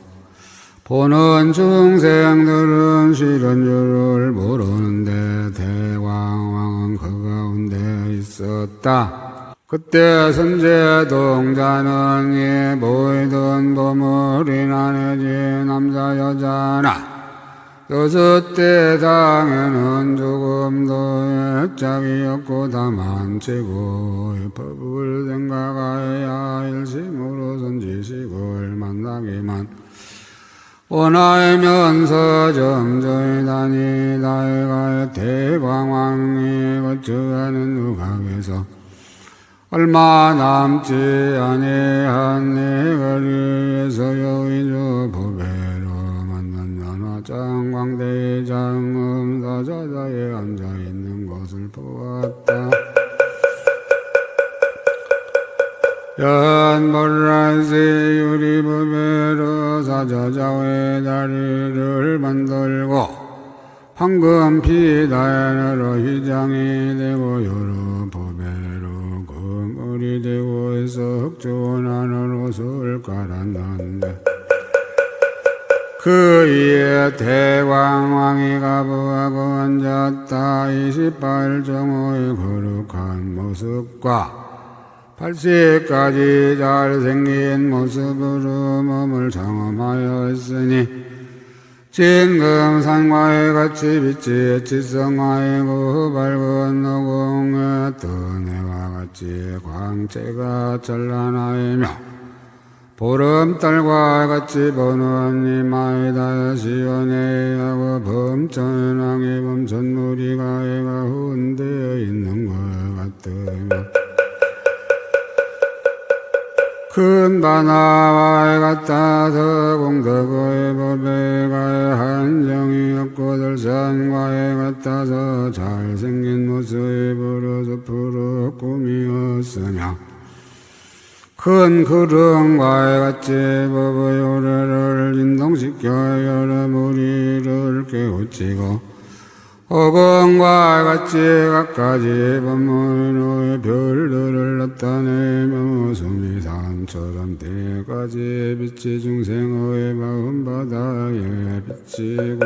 보는 중생들은 싫은 줄을 모르는데 대왕왕은 그 가운데 있었다. 그때 선제동자는 이 보이던 보물이나 내지 남자 여자나 여섯 대 당에는 조금도 애착이 없고 다만 최고의 법을 생각하여야 일심으로 선지식을 만나기만 원하면서 점저히 다니다가 대광왕이 거쳐가는 누각에서 얼마 남지 아니한 내 거리에서 여의주 법회로 장광대장음 사자자에 앉아있는 것을 보았다. 연벌라시 유리법회로 사자자의 다리를 만들고 황금 피단으로 휘장이 되고 여러 법회로 그물이 되고 해서 흑조원 안으로 옷을 깔았는데 그 이에 대왕왕이 가부하고 앉았다. 28.5의 거룩한 모습과 80까지 잘생긴 모습으로 몸을 장엄하였으니 진금산과의 같이 빛이 지성하이고 밝은 노공의 뜨내와 같이 광채가 찬란하이며 보름달과 같이 보는 이마에다 시원해하고 범천왕의 범천무리가 해가 흔되어 있는 것 같으며 그 큰 바나와에 같아서 공덕의 법에가의 한정이 없고 들산과에 같아서 잘생긴 모습으로 숲으로 꾸미었으며 큰 구름과에 같이 법의 요래를 인동시켜 여러 무리를 깨우치고 허공과 같이 갖가지 법문의 별들을 나타내며 수미산처럼 때까지 빛이 중생의 마음바다에 비치고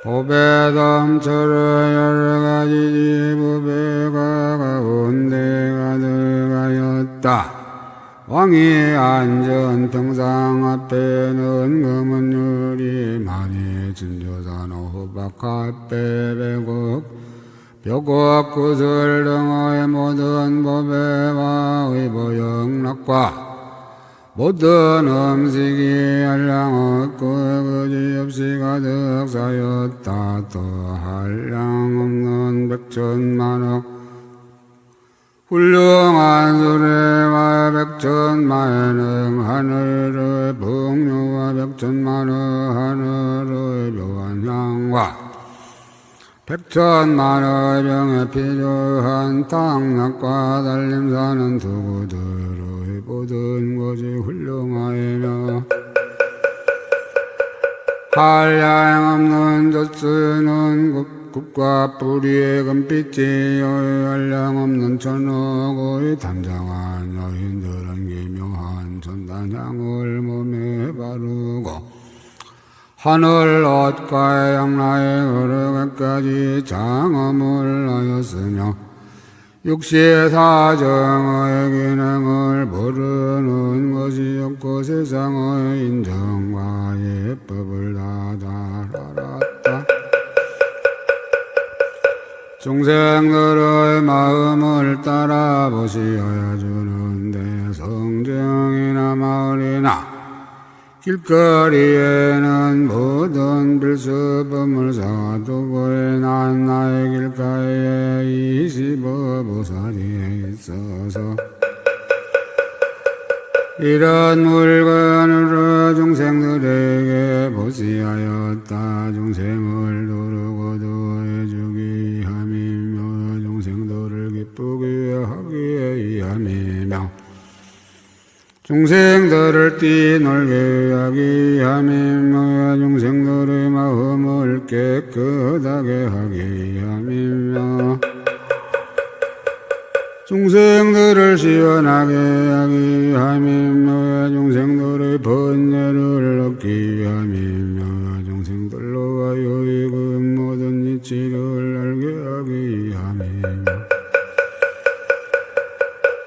법의 덤처럼 여러가지 법에가 가운데가 들어가였다. 왕이 앉은 평상 앞에는 검은 유리 많이 진조산 호박 앞에 배곡 벽곡 구슬 등의 모든 법에와 의보영락과 모든 음식이 한량 없고 그지없이 가득 쌓였다. 또 한량 없는 백천만억 훌륭한 수레와 백천만의 하늘의 풍류와 백천만의 하늘의 묘한 향과 백천만의 병에 필요한 당락과 달림사는 두구들의 모든 것이 훌륭하며 한량 없는 젖쓰는 굽과 뿌리의 금빛이 한량 없는 천억의 단장한 여인들은 기묘한 전단향을 몸에 바르고 하늘 옷과 양라의 어려가까지 장엄을 하였으며 육시사정의 기능을 모르는 것이 없고 세상의 인정과 예법을 다 알았다. 중생들의 마음을 따라 보시어야 주는데 성정이나 마을이나 길거리에는 모든 필수품을 사두고 난 나의 길가에 25보살이 있어서 이런 물건으로 중생들에게 보시하였다. 중생을 도르고도 해주기 함이며 중생들을 기쁘게 하기 함이며 중생들을 뛰놀게 하기 함이며 중생들의 마음을 깨끗하게 하기 함이며 중생들을 시원하게 하기 함이며 중생들의 번뇌를 얻기 함이며 중생들로 하여 그 모든 이치를 알게 하기 함이며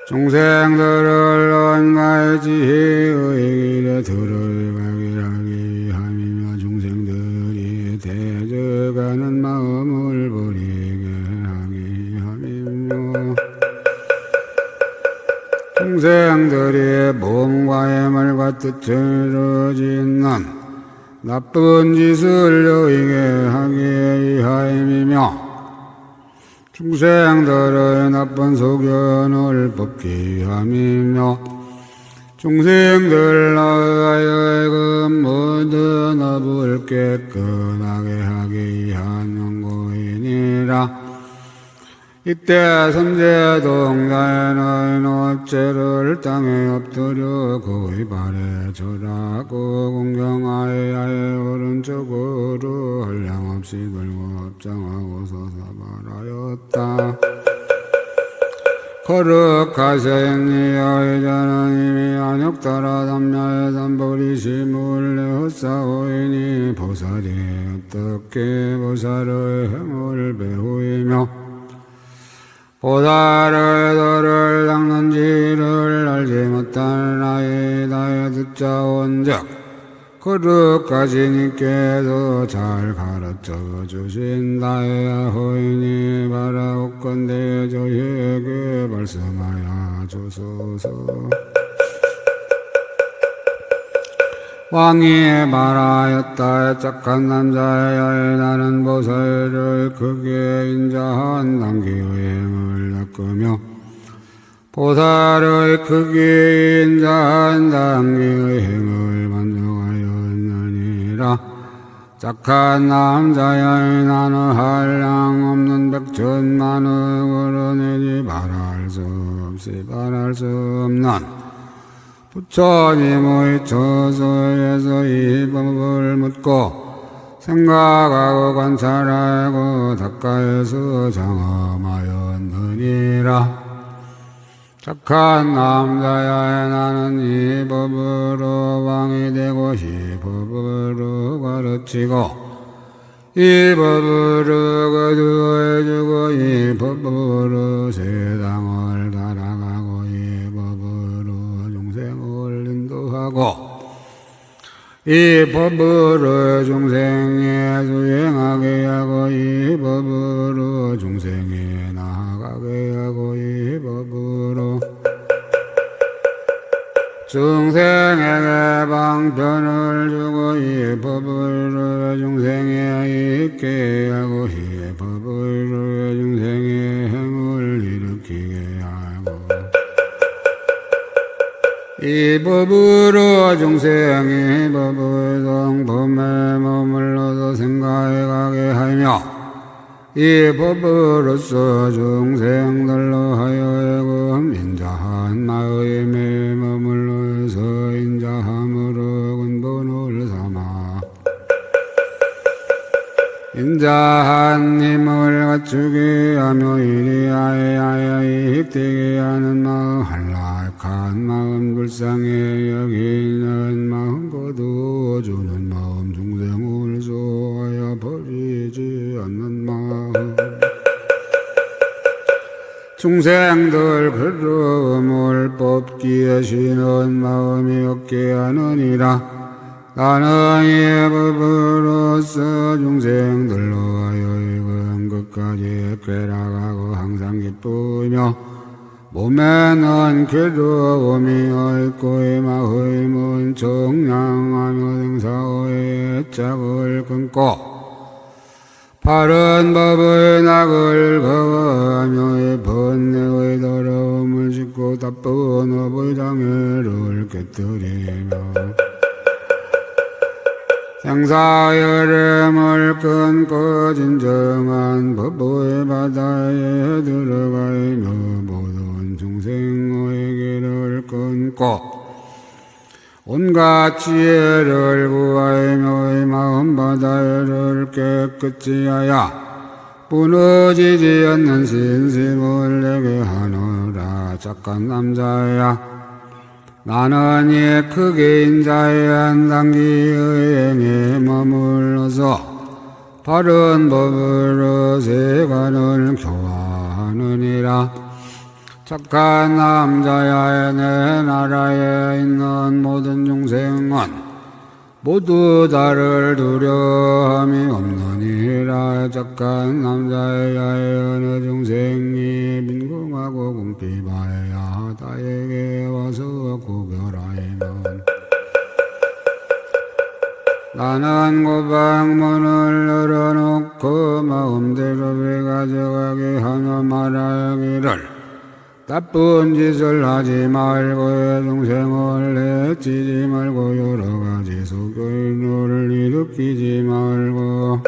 중생들을 온갖 지혜의 길에 들어가게 하기 함이며 중생들이 대적하는 마음을 버리게 하기 함이며 중생들이 몸과 힘을과 뜻을 짓는 나쁜 짓을 여의게 하기 함이며 중생들의 나쁜 소견을 뽑기 함이며 중생들 나의 그 모든 업을 깨끗하게 하기 위한 연고이니라. 이때 선제동자는 업체를 땅에 엎드려 그의 발에 절하고 공경하여 아예 오른쪽으로 한량없이 들고 업장하고 서서 말하였다. 거룩하시니 여의자는 이미 안욕따라 담야의 담보리 심을 내었사오이니 보살이 어떻게 보살의 행을 배우이며 보살의 도를 닦는지를 알지 못한 나의 듣자온즉 거룩하시니께서 잘 가르쳐 주신다야 호인이 바라옵건대 저희에게 말씀하여 주소서. 왕이 말하였다. 착한 남자여 나는 보살을 크게 인자한 단기의 행을 닦으며 보살의 크기인 자한 당기의 행을 만족하였느니라. 착한 남자여 나는 한량 없는 백천만의 걸어내지 바랄 수 없이 바랄 수 없는 부처님의 처소에서 이 법을 묻고 생각하고 관찰하고 닦아에서 장엄하였느니라. 착한 남자야 나는 이 법으로 왕이 되고 이 법으로 가르치고 이 법으로 거두어주고 이 법으로 세상을 살아가고 이 법으로 중생을 인도하고 이 법으로 중생에 수행하게 하고 이 법으로 중생에 나아가게 하고 이 법으로 중생에게 방편을 주고 이 법으로 중생에 있게 하고 이 법으로 중생의 행을 일으키게 하고 이 법으로 중생이 법의 성품에 머물러서 생각하게 하며 이 법으로서 중생들로 하여 인자한 마음에 머물러서 인자함으로 근본을 삼아 인자한 힘을 갖추게 하며 이리하여 입되게 하는 마음 한락한 마음 불쌍히 여기는 마음 거두어주는 마음 중생을 소하여 버리지 않는 마음 중생들 그름을 뽑기에 쉬는 마음이 없게 하느니라. 나는 이 법으로서 중생들로 하여 이건 끝까지 쾌락하고 항상 기쁘며 몸에는 괴로움이 없고 이 마음은 청량하며 생사의 짝을 끊고 바른 법의 낙을 거하며 이 번뇌의 더러움을 씻고 나쁜 업의 장애를 깨뜨리며 생사여름을 끊고 진정한 법의 바다에 들어가며 모든 중생의 길을 끊고 온갖 지혜를 구하며 이 마음 바다를 깨끗이 하여 무너지지 않는 신심을 내게 하노라. 착한 남자야 나는 이 크게 인자의 한 단기의 행에 머물러서 바른 법으로 세간을 교화하느니라. 착한 남자야 내 나라에 있는 모든 중생은 모두 나를 두려움이 없느니라. 착한 남자야 어느 중생이 민궁하고 궁핍하여 나에게 와서 구별하면 나는 고방문을 열어놓고 마음대로 가져가게 하며 말하기를 나쁜 짓을 하지 말고 중생을 해치지 말고 여러 가지 소견을 일으키지 말고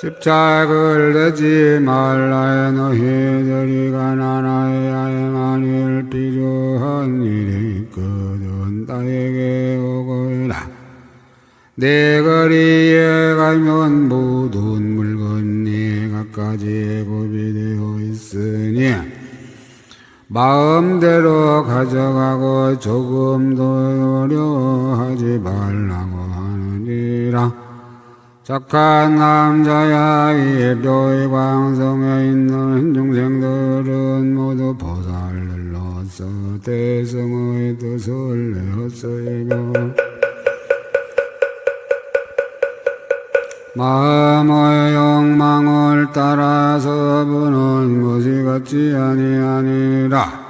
집착을 내지 말라. 너희들이 가난하여 만일 필요한 일이 있거든 나에게 오거라. 내 거리에 가면 모든 물건이 갖가지 구비되어 있으니 마음대로 가져가고 조금도 어려워하지 말라고 하느니라. 착한 남자야 이 묘의 광성에 있는 중생들은 모두 보살들로서 대성의 뜻을 내었으며 마음의 욕망을 따라서 부는 것이 같지 아니하니라.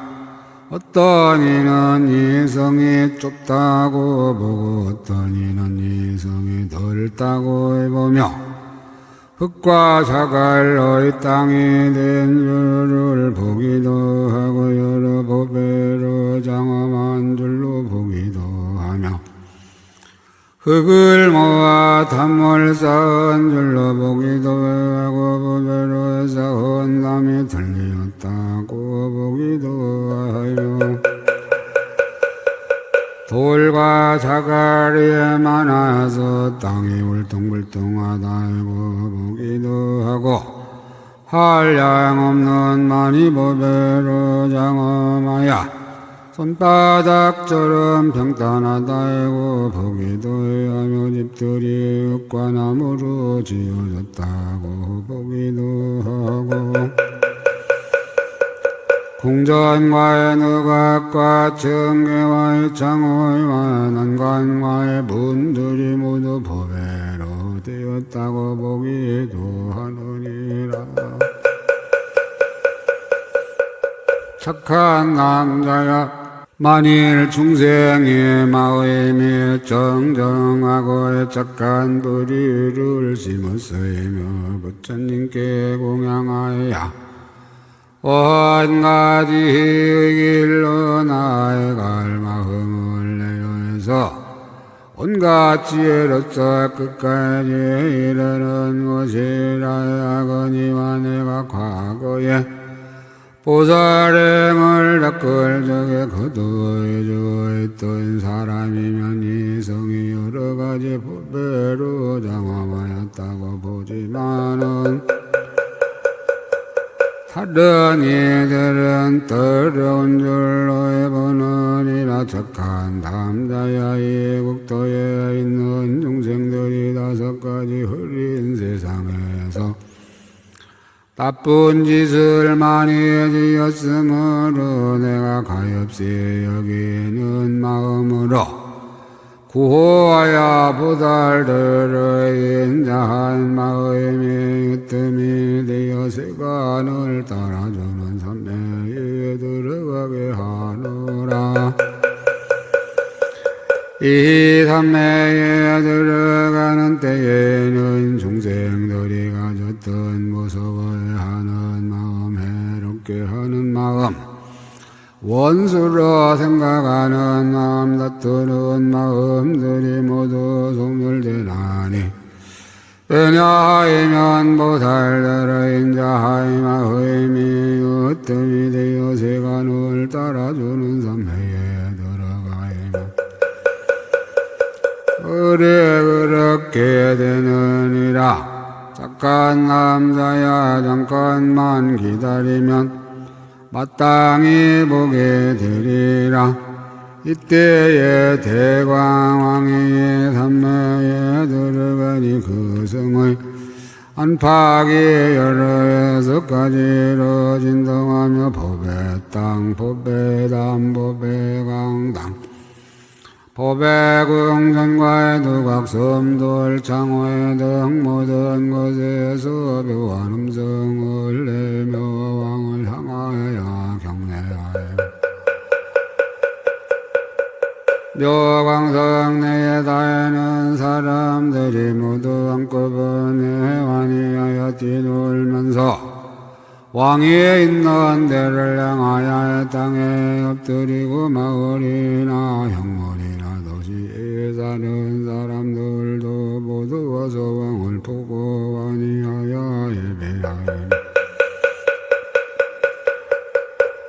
어떤 이는 이 성이 좁다고 보고 어떤 이는 이 성이 넓다고 보며 흙과 자갈로 이 땅이 된 줄을 보기도 하고 여러 보배로 장엄한 줄로 보기도 하며 흙을 모아 담을 쌓은 줄로 보기도 하고 보배로 쌓은 담이 들리었다고 보기도 하여 돌과 자갈이 많아서 땅이 울퉁불퉁하다고 보기도 하고 한량없는 많이 보배로 장엄하여 손바닥처럼 평탄하다고 보기도 하며 집들이 흙과 나무로 지어졌다고 보기도 하고 궁전과의 누각과 청계와의 창호와 난관과의 문들이 모두 보배로 되었다고 보기도 하느니라. 착한 남자야, 만일 중생의 마음이 정정하고 착한 뿌리를 심었으며 부처님께 공양하여 온 가지 길로 나아갈 마음을 내어서 온갖 지혜로서 끝까지 이르는 것이라 하거니와 내가 과거에 보살행을 닦을 적에 거두어 주었던 사람이면 이 성이 여러 가지 법배로 장엄하였다고 보지만은 다른 이들은 더러운 줄로 보느니라. 착한 남자야, 이 국토에 있는 중생들이 5가지 흐린 세상에서 나쁜 짓을 많이 지었으므로 내가 가엾이 여기는 마음으로 구호하여 보살들의 인자한 마음이 으뜸이 되어 세간을 따라주는 삼매에 들어가게 하노라. 이 삼매에 들어가는 때에는 중생들이 가졌던 무서워하는 마음, 해롭게 하는 마음, 원수로 생각하는 마음, 다투는 마음들이 모두 소멸되나니 왜냐하면 보살들의 인자의 마음이 으뜸이 되어 세간을 따라주는 삼매에 들어가이며 그래 그렇게 되느니라. 착한 남자야, 잠깐만 기다리면 마땅히 보게 되리라. 이때에 대광왕이 삼매에 들어가니 그 성의 안팎이 16가지로 진동하며 보배땅, 보배담, 보배강당, 보배궁전과의 두각, 섬돌, 창호의 등 모든 곳에서 묘한 음성을 내며 왕을 향하여 경례하여 묘광성 내에 다니는 사람들이 모두 한꺼번에 환희하여 뛰놀면서 왕위에 있는 데를 향하여 땅에 엎드리고 마을이나 형물이나 도시에 사는 사람들도 모두 와서 왕을 보고 환희하여 예배하여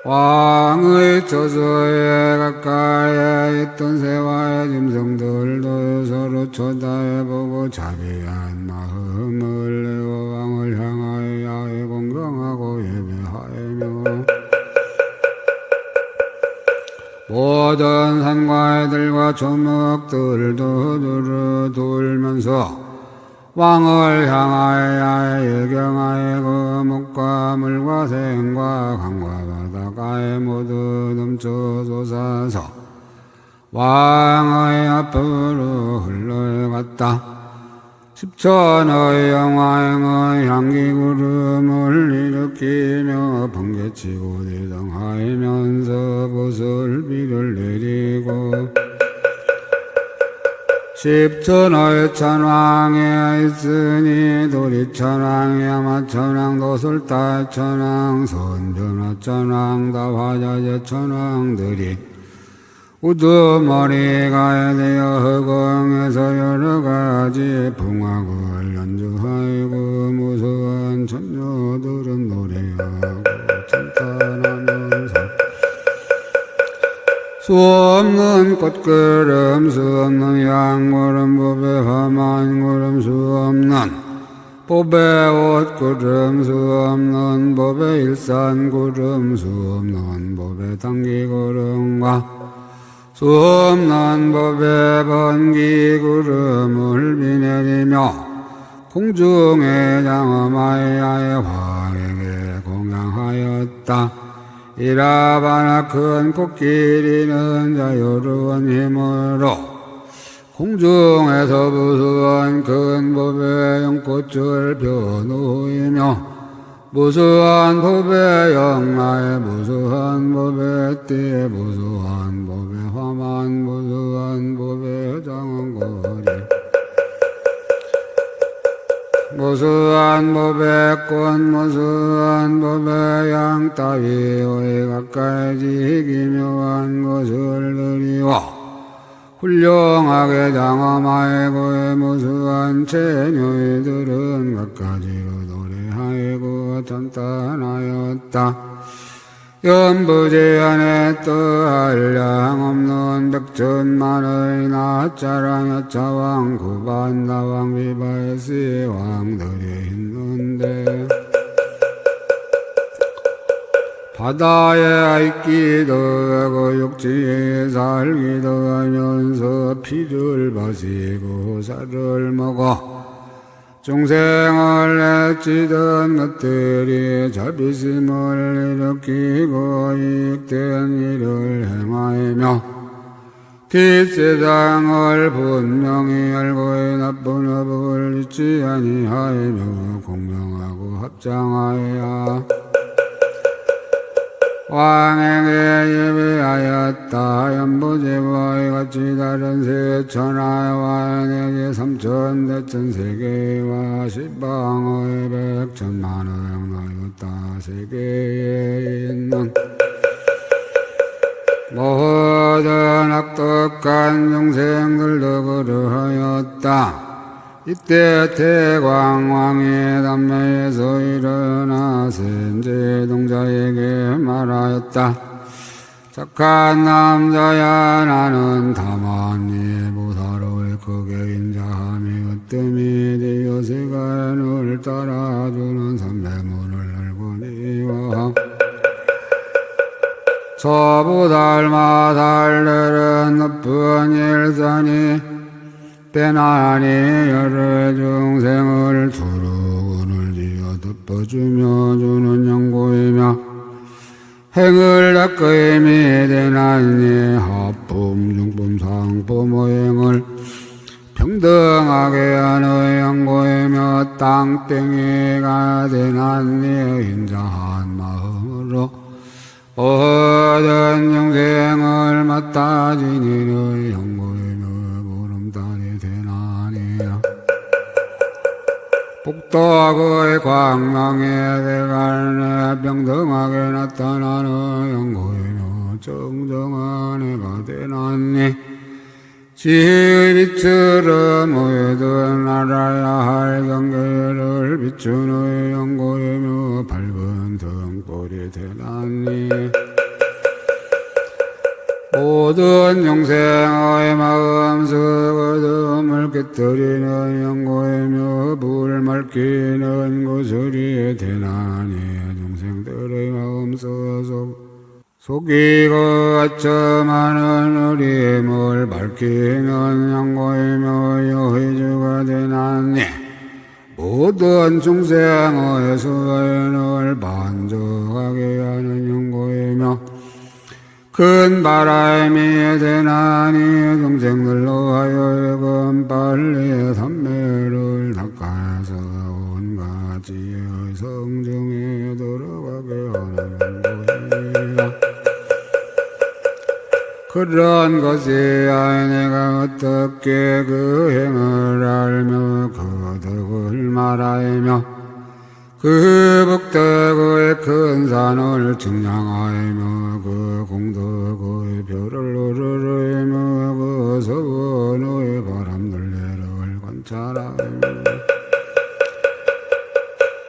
왕의 처소에 가까이에 있던 새와의 짐승들도 서로 쳐다보고 자비한 마음을 내어 왕을 향하여 공경하고 예배하며 모든 산과의 들과 조목들도 두루 돌면서 왕을 향하여 예경하여 그 목과 물과 생과 강과 바다가에 모두 넘쳐 솟아서 왕의 앞으로 흘러갔다. 10천의 영화행의 향기 구름을 일으키며 번개치고 대성하면서 보슬비를 내리고 십천하의 천왕에 있으니 도리천왕 야마천왕 도술다천왕 선변화천왕 다화자재천왕들이 우두머리가 되어 허공에서 여러가지 풍악을 연주하고 무서운 천녀들은 노래하고 찬탄하면서 수 없는 꽃구름 수 없는 양구름 법에 험한 구름 수 없는 법에 옷구름 수 없는 법에 일산구름 수 없는 법에 당기구름과 수 없는 법에 번기구름을 비내리며 공중의 장엄하야의 화에게 공양하였다. 이라바나 큰 코끼리는 자유로운 힘으로 공중에서 무수한 큰 법의 연꽃을 펴놓이며 무수한 법의 영라에 무수한 법의 띠에 무수한 법의 화만 무수한 법의 장엄거리 무수한 법의 꽃 무수한 법의 양 따위의 가까이 기묘한 것을 드리워 훌륭하게 장엄하고 무수한 체녀들은 갖가지로 노래하고 탄탄하였다. 연부제안에 또할 양 없는 백천만의 나짜랑 여차왕 구반나왕 비바에스의 왕들이 있는데 바다에 있기도 하고 육지에 살기도 하면서 피를 마시고 살을 먹어 중생을 해치던 것들이 자비심을 일으키고 이익된 일을 행하며 뒷세상을 분명히 알고 나쁜 업을 잊지 아니하며 공명하고 합장하여 왕에게 예배하였다. 연부제와의 같이 다른 세천하의 왕에게 삼천대천세계와 십방의 백천만의 나였다. 세계에 있는 모든 악독한 영생들도 그러하였다. 이때 태광왕이 담내에서 일어나 센제동자에게 말하였다. 착한 남자야 나는 다만 네 보사로의 크게 인자함이 으뜸이 되어 세간을 따라주는 선배문을 알고니와 저보달마 달들은 높은 일선이 때나니 여러 중생을 두루군을 지어 덮어주며 주는 영고이며 행을 닦음이 되나니 합품 중품 상품 오행을 평등하게 하는 영고이며 땅땡이가 되나니 인자한 마음으로 모든 영생을 맡아 지니는 영고이며 보름달이 되나니요 복덕의 광명에 대간에 평등하게 나타나는 영고이며 정정한 해가 되나니 지혜의 빛처럼 모든 알아야 할 경계를 비추는 영고이며 밝은 등불이 되나니 모든 영생의 마음속 어둠을 깨뜨리는 영고이며 불을 맑히는 구슬이 되나니 영생들의 마음속 속이고 어쩌마는 어림을 밝히는 영고이며 여의주가 되나니 모든 중생의 수행을 만족하게 하는 영고이며 큰 바람이 되나니 중생들로 하여금 빨리 삼매를 닦아서 온갖 지혜의 성중에 들어가게 하는 영고이며 그런 것이야 내가 어떻게 그 행을 알며 그 덕을 말하며 그 복덕의 큰 산을 측량하며 그 공덕의 별을 오르르며 그 서원의 바람들레를 관찰하며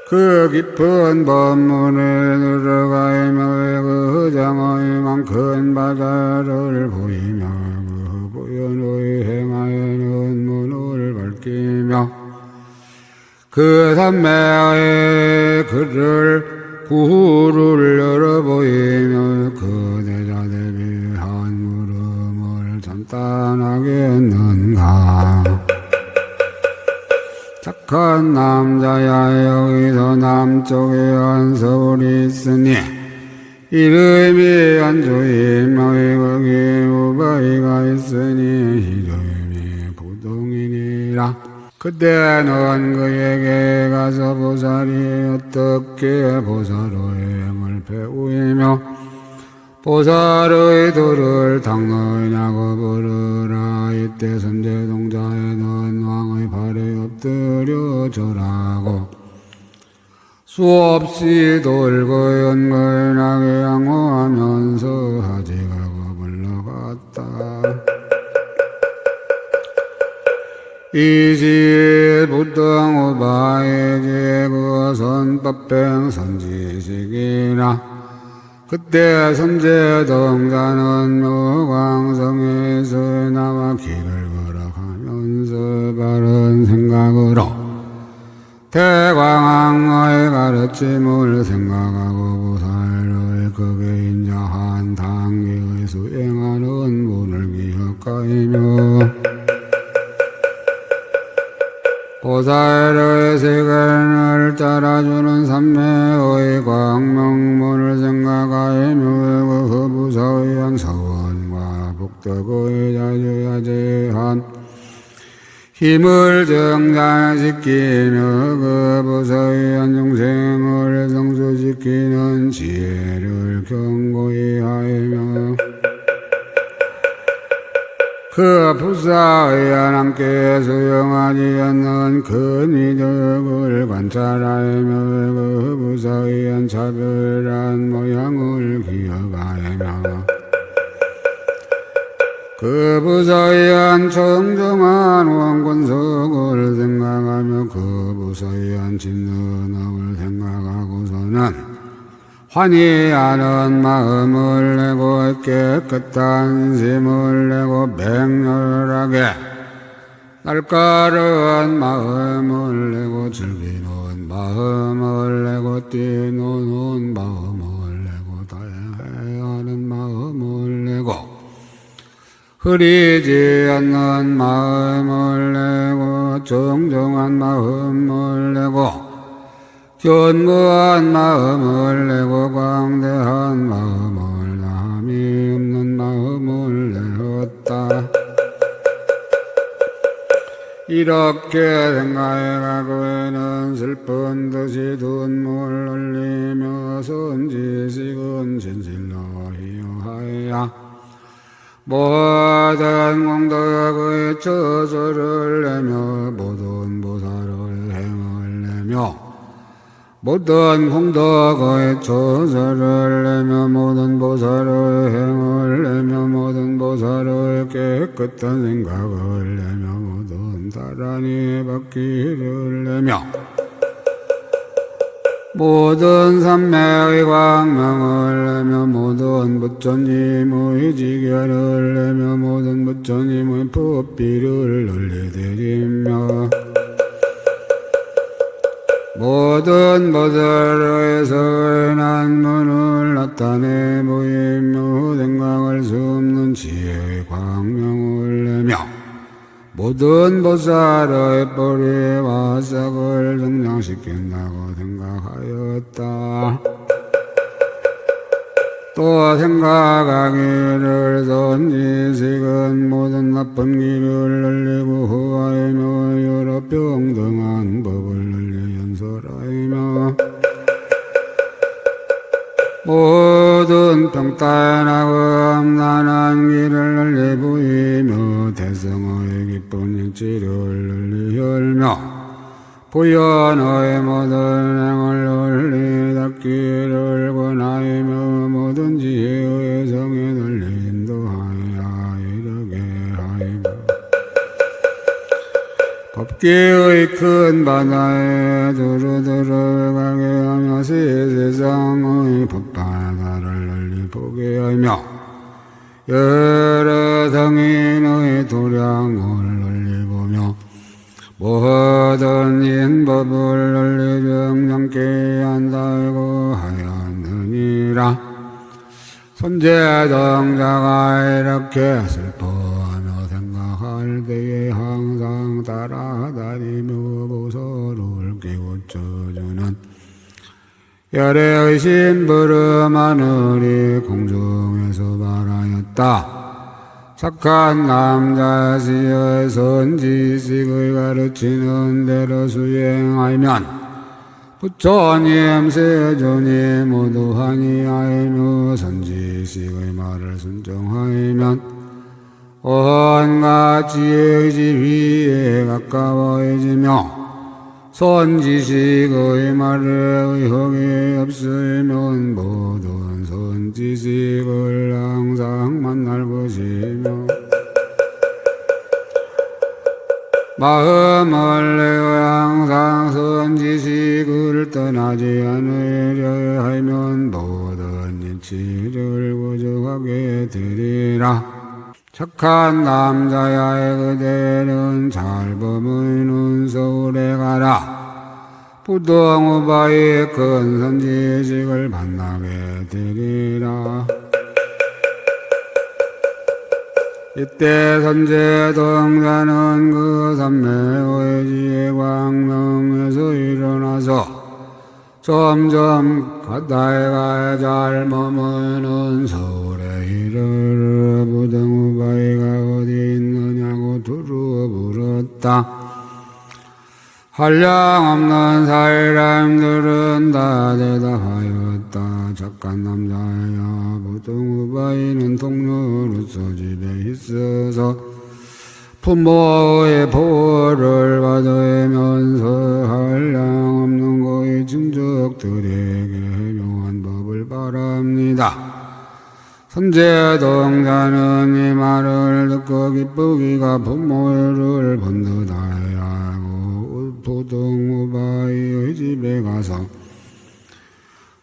그 깊은 법문에 들어가며 그 장의 많큰 바다를 보이며 그 보현의 행하에는 문을 밝히며 그 산매의 그를 구를 열어 보이며 그 대자 대비한 물음을 잔단하게 했는가. 착한 남자야 여기서 남쪽에 한 서울이 있으니 이름이 안주이며 거기 우바이가 있으니 이름이 부동이니라. 그때는 그에게 가서 보살이 어떻게 보살의 행을 배우이며 보살의 도를 닦느냐고 물으라. 이때 선제동자에는 왕의 발에 엎드려 절하고 수없이 돌고 연거나게 양호하면서 하지가고 물러갔다. 이시 부등오바의 제그 선법행 선지식이라. 그때 선제동자는 묘광성에서 나와 길을 걸어가면서 바른 생각으로 대광왕의 가르침을 생각하고 보살의 극에 인자한 당기의 수행하는 문을 기억하이며 보살의 세간을 따라주는 삼매의 광명문을 생각하며 그 부서의 서원과 복덕의 자주야제한 힘을 정장시키며 그 부서의 중생을 성수시키는 지혜를 경고히 하며 그 부사의 하나님께 수용하지 않는 큰 이득을 관찰하며 그 부사의 한 차별한 모양을 기억하며 그 부사의 한 청정한 원권석을 생각하며 그 부사의 한 진언함을 생각하고서는 환희하는 마음을 내고 깨끗한 심을 내고 맹렬하게 날카로운 마음을 내고 즐기는 마음을 내고 뛰노는 마음을 내고 다양하는 마음을 내고 흐리지 않는 마음을 내고 정정한 마음을 내고 견고한 마음을 내고 광대한 마음을 남이 없는 마음을 내었다. 이렇게 생각해가고는 슬픈 듯이 눈물 흘리며 선지식은 진실로 희유하여 모든 공덕의 처소를 내며 모든 보살의 행을 내며 모든 공덕의 처소를 내며 모든 보살의 행을 내며 모든 보살의 깨끗한 생각을 내며 모든 다란히 받기를 내며 모든 삼매의 광명을 내며 모든 부처님의 지결을 내며 모든 부처님의 법비를 널리드리며 모든 보살의 선한 문을 나타내 보이며 생각할 수 없는 지혜의 광명을 내며 모든 보살의 뿌리와 싹을 등장시킨다고 생각하였다. 또 생각하기를 선지식은 모든 나쁜 길을 늘리고 후하이며 여러 평등한 법을 늘리 연설하이며 모든 평탄하고 음란한 길을 널리 보이며 대성의 기쁜 일치를 널리 열며 부연의 모든 행을 널리 닦기를 권하이며 모든 지혜의 성에 널리 인도하여 이르게 하이며 법계의 큰 바다에 두루두루 가게 하며 세상의 법바다를 널리 보게 하며 여러 성인의 도량을 널리 보며 모든 인법을 널리 정정케 한다고 하였느니라. 선제동자가 이렇게 슬퍼하며 생각할 때에 항상 따라다니며 보서를 깨우쳐주는 열애의 심부름 하늘이 공중에서 말하였다. 착한 남자 시의 선지식의 가르치는 대로 수행하면 부처님 세존이 모두 환희하이며 선지식의 말을 순종하이면 온갖 지혜의 지위에 가까워지며 선지식의 말에 의혹이 없으면 모든 선지식을 항상 만날 것이며 마음을 내어 항상 선지식을 떠나지 않으려 하면 모든 이치를 구족하게 되리라. 착한 남자야 그대는 잘 범의는 서울에 가라. 부동우바의 큰 선지식을 만나게 되리라. 이때 선제동자는 그 삼매의 지혜 광명에서 일어나서 점점 가다에 가야 잘 머무는 서울에 이르러 부동우바이가 어디 있느냐고 두루 물었다. 한량없는 사람들은 다 대답하였다. 착한 남자야 부동우바이는 동료로서 집에 있어서 부모의 보호를 받으면서 한량없는 고의 친족들에게 묘한 법을 바랍니다. 선제동자는 이 말을 듣고 기쁘기가 부모를 본듯하여 하고 부동우바이의 집에 가서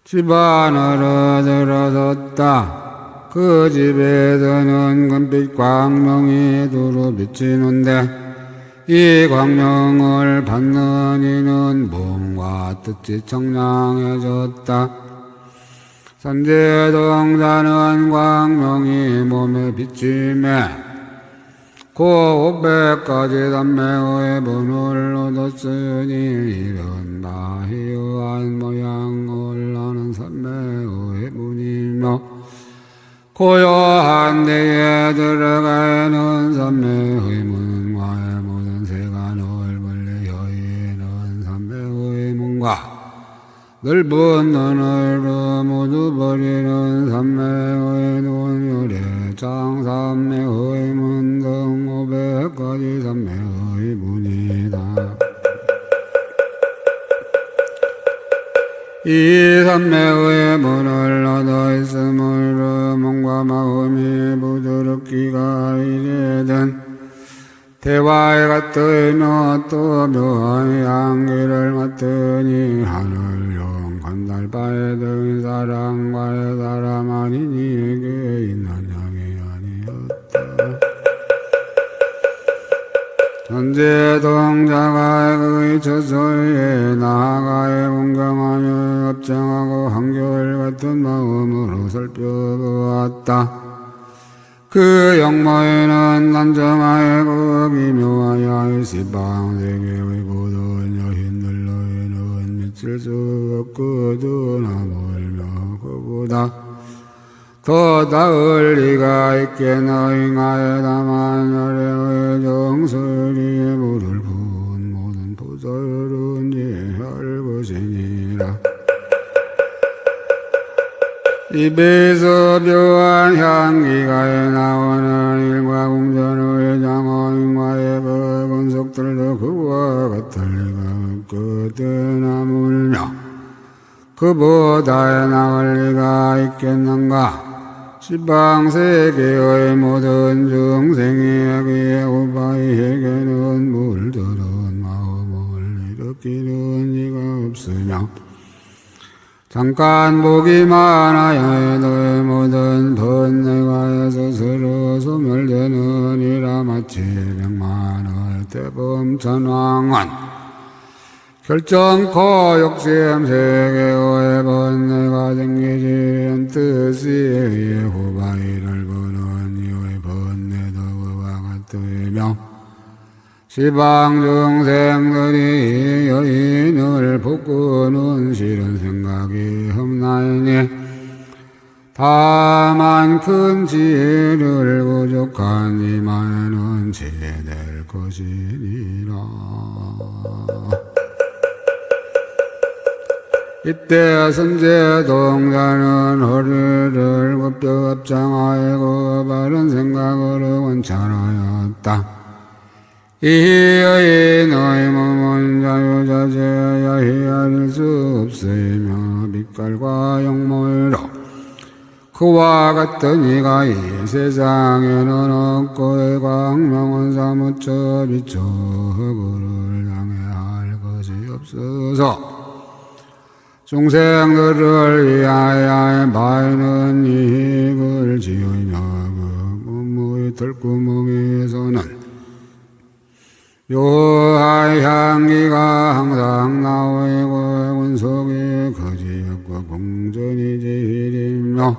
집안으로 들어섰다. 그 집에서는 금빛 광명이 두루 비치는데 이 광명을 받는 이는 몸과 뜻이 청량해졌다. 선제동자는 광명이 몸에 비침에 그 500가지 담매의 본을 얻었으니 이런 다희한 모양을 하는 삼매의 문이며 고요한 데에 들어가는 삼매의 문과의 모든 세간을 멀리 여의는 삼매의 문과 넓은 눈을 모두 버리는 삼매의 눈 유래 장삼매의 문 등 500가지 삼매의 문이다. 이 삼매의 문을 얻어 있으므로 몸과 마음이 부드럽기가 이래된 대화에 같으며 또 묘한 향기를 맡으니 하늘용 건달바에 든 사람과의 사람 아닌 이에게 있는 향이 아니었다. 선제동자가 그의 처소에 나아가에 공경하며 합정하고 한결같은 마음으로 살펴보았다. 그 영모에는 난정하에 그 기묘하여 시방세계의 모든 여인들 너희는 미칠 수 없거든 하물며 그보다 더 나을 리가 있게 너희가에 다만 열애의 정수리에 물을 부은 모든 보살은 이해할 것이니라. 입에서 묘한 향기가 나오는 일과 공전의 장어인과의 그 건속들도 그와 같을 리가 없거든 하물며 그보다 나을 리가 있겠는가. 지방세계의 모든 중생이 그의 오바이에게는 물들은 마음을 일으키는 이가 없으며 잠깐 보기만 하여 너의 모든 번뇌가 스스로 소멸되느니라. 마치 백만의 대범천왕은 결정코 욕심 세계의 번뇌가 생기지 않듯이 의의 후바이를 보는 이의 번뇌도 그와 같으며 시방 중생들이 여인을 복구는 싫은 생각이 없나이니 다만 큰 지혜를 부족한 이만은 지혜될 것이니라. 이때 선제동자는 허리를 굽혀 합장하고 바른 생각으로 원찰하였다. 이 여인의 몸은 자유자재하여 헤아릴 수 없으며 빛깔과 영모로 그와 같은 이가 이 세상에는 없고 광명은 사무쳐 비춰 그를 향해할 것이 없어서 중생들을 위하여 바위는 이익을 지으며 그 무무의 털구멍에서는 묘한 향기가 항상 나오고 원속이 거지없고 공전이 제일이며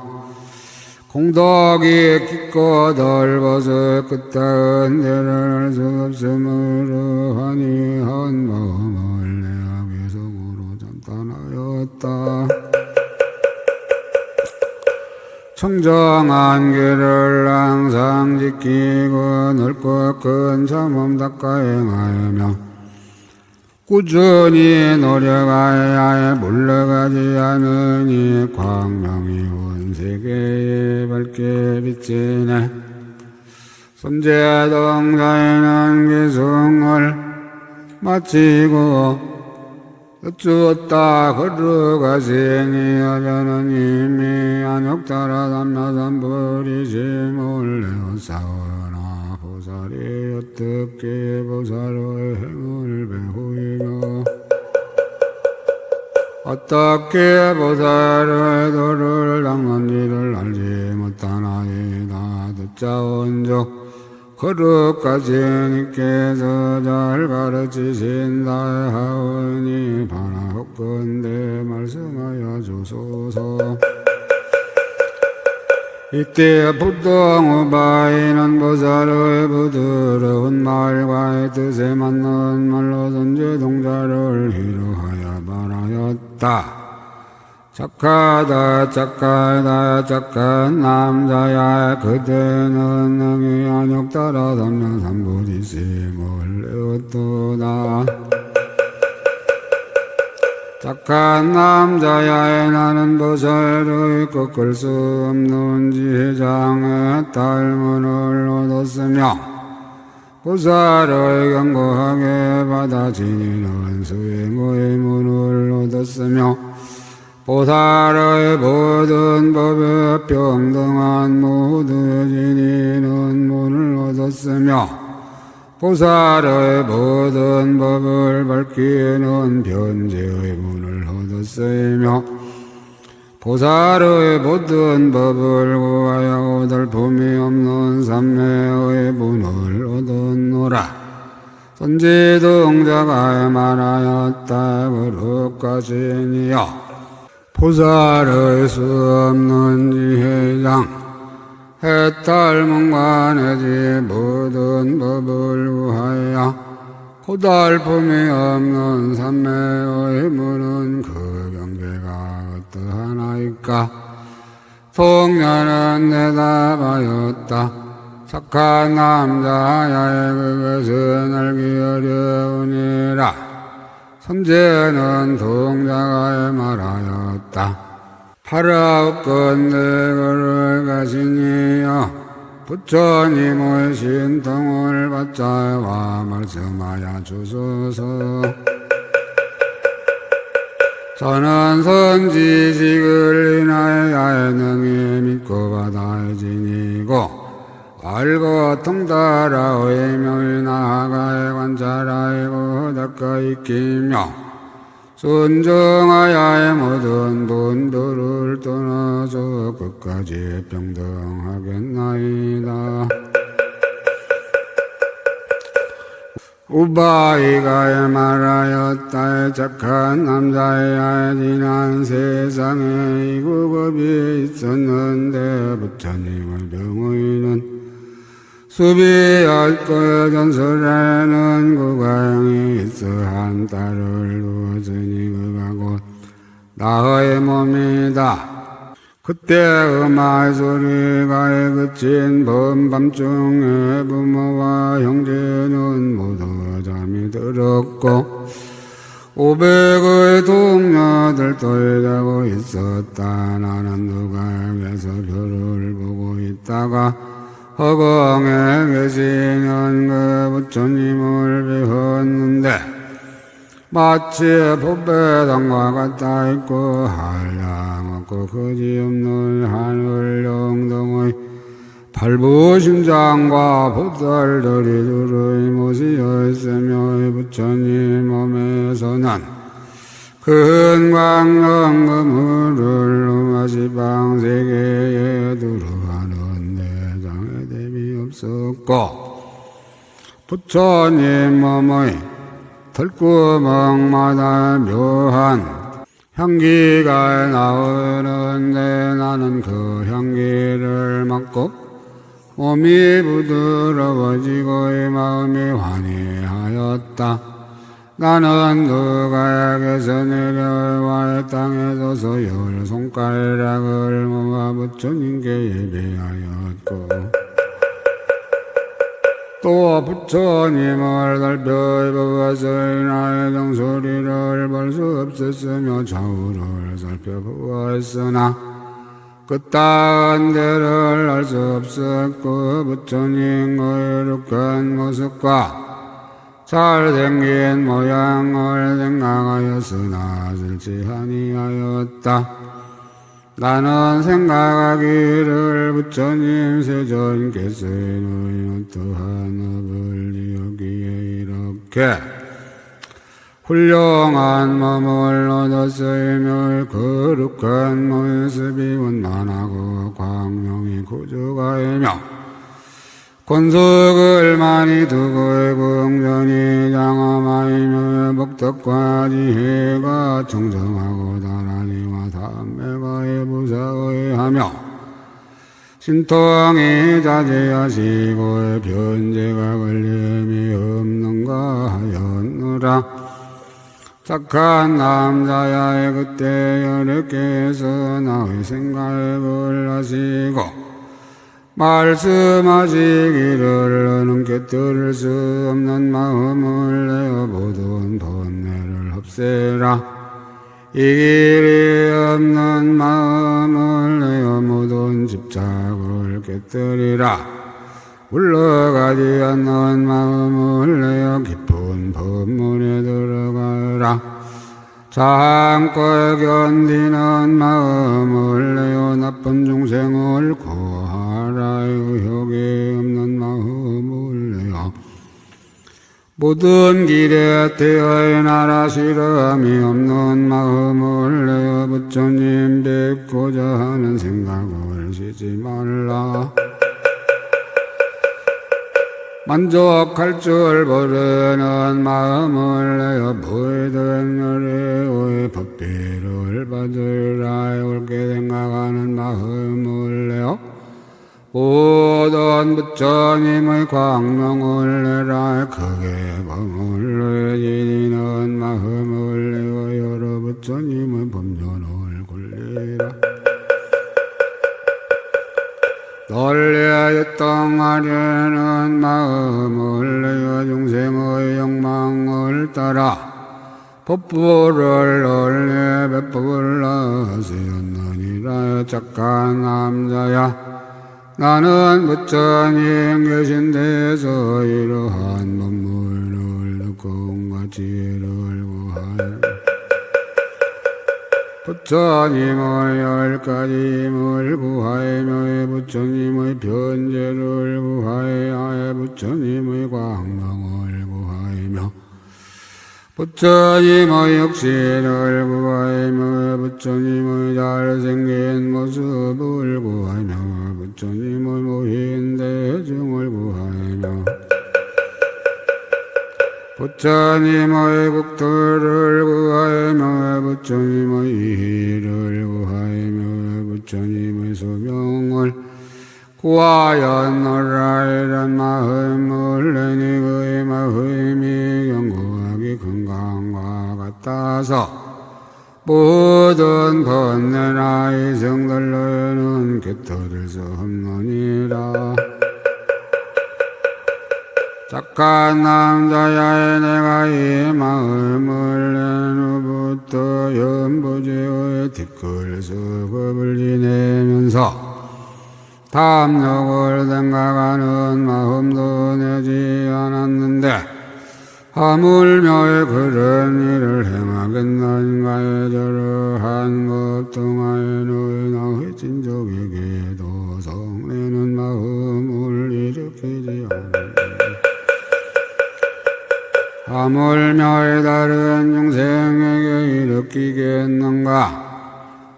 공덕이 깊고 넓어서 끝다은 데를 알 수 없으므로 환희한 마음을 내 악의 속으로 잠탄하였다. 청정한 길을 항상 지키고 넓고 큰 참음 닦아 행하며 꾸준히 노력하여 물러가지 않으니 광명이 온 세계에 밝게 비치네. 선제동자에는 기승을 마치고 어쭈었다 걸어가시니 하자는 이미 안욕따라 담나삼불이심을 내어싸우나 보살이 어떻게 보살의 행을 배우이며 어떻게 보살의 도를 닦는지를 알지 못하나이다. 듣자온즉 거룩하시니께서 잘 가르치신다 하오니 바라옵건대 말씀하여 주소서. 이때 불동우바이는 보살의 부드러운 말과 뜻에 맞는 말로 선제동자를 위로하여 말하였다. 착하다 착한 남자야 그대는 능히 안욕따라 담명삼부지심을 내었도다. 착한 남자야 나는 보살의 꺾을 수 없는 지혜장의 달문을 얻었으며 보살의 견고하게 받아지니는 수행의 문을 얻었으며 보살의 모든 법에 평등한 모두의 지니는 문을 얻었으며 보살의 모든 법을 밝히는 변제의 문을 얻었으며 보살의 모든 법을 구하여 얻을품이 없는 삼매의 문을 얻었노라. 선제동자가 말하였다. 거룩하시니여 보살의 수 없는 지혜장 해탈문과 내지 모든 법을 구하여 고달품이 없는 삼매의 문은 그 경계가 어떠하나이까. 동녀는 대답하였다. 착한 남자야 그것은 알기 어려우니라. 선제는 동자가 말하였다. 하라옵건대 거를 가시니여 부처님의 신통을 받자와 말씀하여 주소서. 저는 선지식을 인하여 능히 믿고 받아 지니고 알고 통달하오 예명이 나아가에 관찰하고 닦아 익히며 순정하여의 모든 분들을 떠나서 끝까지 평등하겠나이다. 우바이가 말하였다. 착한 남자야 지난 세상에 이구급이 있었는데 부처님의 병의는 수비였고 전설에는 구가영이 있어 한 딸을 두었으니 그가 곧 나의 몸이다. 그때 음악 소리가 그친 범밤중에 부모와 형제는 모두 잠이 들었고 500의 동료들도 자고 있었다. 나는 누가에서 별을 보고 있다가 허공에 계시는 그 부처님을 배웠는데 마치 법배당과 같아 있고 한량없고 그지없는 하늘 영동의 발부심장과 보살들이 두루이 모시어 있으며 부처님 몸에서는 큰 광명 그물을 음화시방 세계에 두루하는 내장에 대비 없었고 부처님 몸의 털구멍마다 묘한 향기가 나오는데 나는 그 향기를 맡고 몸이 부드러워지고 이 마음이 환희하였다. 나는 누가에게서 내려와 땅에 서서 열 손가락을 모아 부처님께 예배하였고 또 부처님을 살펴 보아서 나의 정소리를 볼 수 없었으며 좌우를 살펴보았으나 그따은 데를 알 수 없었고 부처님의 이룩한 모습과 잘생긴 모양을 생각하였으나 싫지 아니하였다. 나는 생각하기를 부처님 세존께서는 어떠한 업을 여기에 이렇게 훌륭한 몸을 얻었으며 거룩한 모습이 원만하고 광명이 고조가이며 권속을 많이 두고 궁전이 장엄하이며 복덕과 지혜가 청정하고 다란이와 담배가 부사의하며 신통이 자제하시고 변제가 걸림이 없는가 하였노라. 착한 남자야 그때 여러께서 나의 생각을 하시고 말씀하시기를 너는 꿰뚫을 수 없는 마음을 내어 모든 번뇌를 없애라. 이 길이 없는 마음을 내어 모든 집착을 깨뜨리라. 물러가지 않는 마음을 내어 깊은 법문에 들어가라. 참고 견디는 마음을 내어 나쁜 중생을 구하라. 의욕이 없는 마음을 내어 모든 길에 태어의 나라 실험이 없는 마음을 내어 부처님 뵙고자 하는 생각을 쉬지 말라. 만족할 줄 모르는 마음을 내어 보이던 열애의 법비를 받으라. 옳게 생각하는 마음을 내어 모든 부처님의 광명을 내라. 크게 범을 지니는 마음을 내어 여러 부처님의 법륜을 굴리라. 널려 유통하려는 마음을 내어 중생의 욕망을 따라 법부를 널려 배법을 하시었느니라. 전무니라. 착한 남자야, 나는 부처님 계신 데서 이러한 법문을 듣고 온갖 지혜를 구하여 부처님의 10가지 힘을 구하며 부처님의 변제를 구하여 부처님의 광명을 구하며 부처님의 육신을 구하며 부처님의 잘생긴 모습을 구하며 부처님의 모인 대중을 구하며 부처님의 국토를 구하며 부처님의 이를 구하며 부처님의 소명을 구하였노라. 이런 마음을 내니 그의 마음이 견고하게 건강과 같아서 모든 번뇌나 이성들로는 곁들일 수 없느니라. 착한 남자야, 내가 이 마음을 낸 후부터 연부지의 티끌 수급을 지내면서 탐욕을 생각하는 마음도 내지 않았는데 하물며 그런 일을 행하겠나인가에 저러한 것 동안에 너희 나의 친족에게도 성내는 마음을 일으키지 않는다. 하물며 다른 중생에게 일으키겠는가?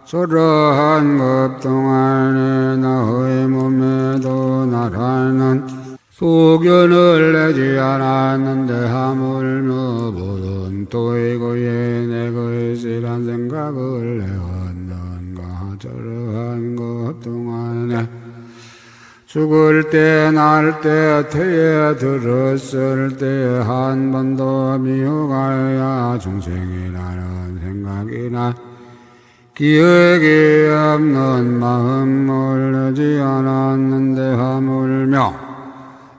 저러한 것 동안에 나의 몸에도 나라는 소견을 내지 않았는데 하물며 모든 도이고에 내 것이란 생각을 내었는가? 저러한 것 동안에 죽을 때, 날 때, 태에 들었을 때 한 번도 미혹하여 중생이라는 생각이나 기억이 없는 마음을 내지 않았는데 하물며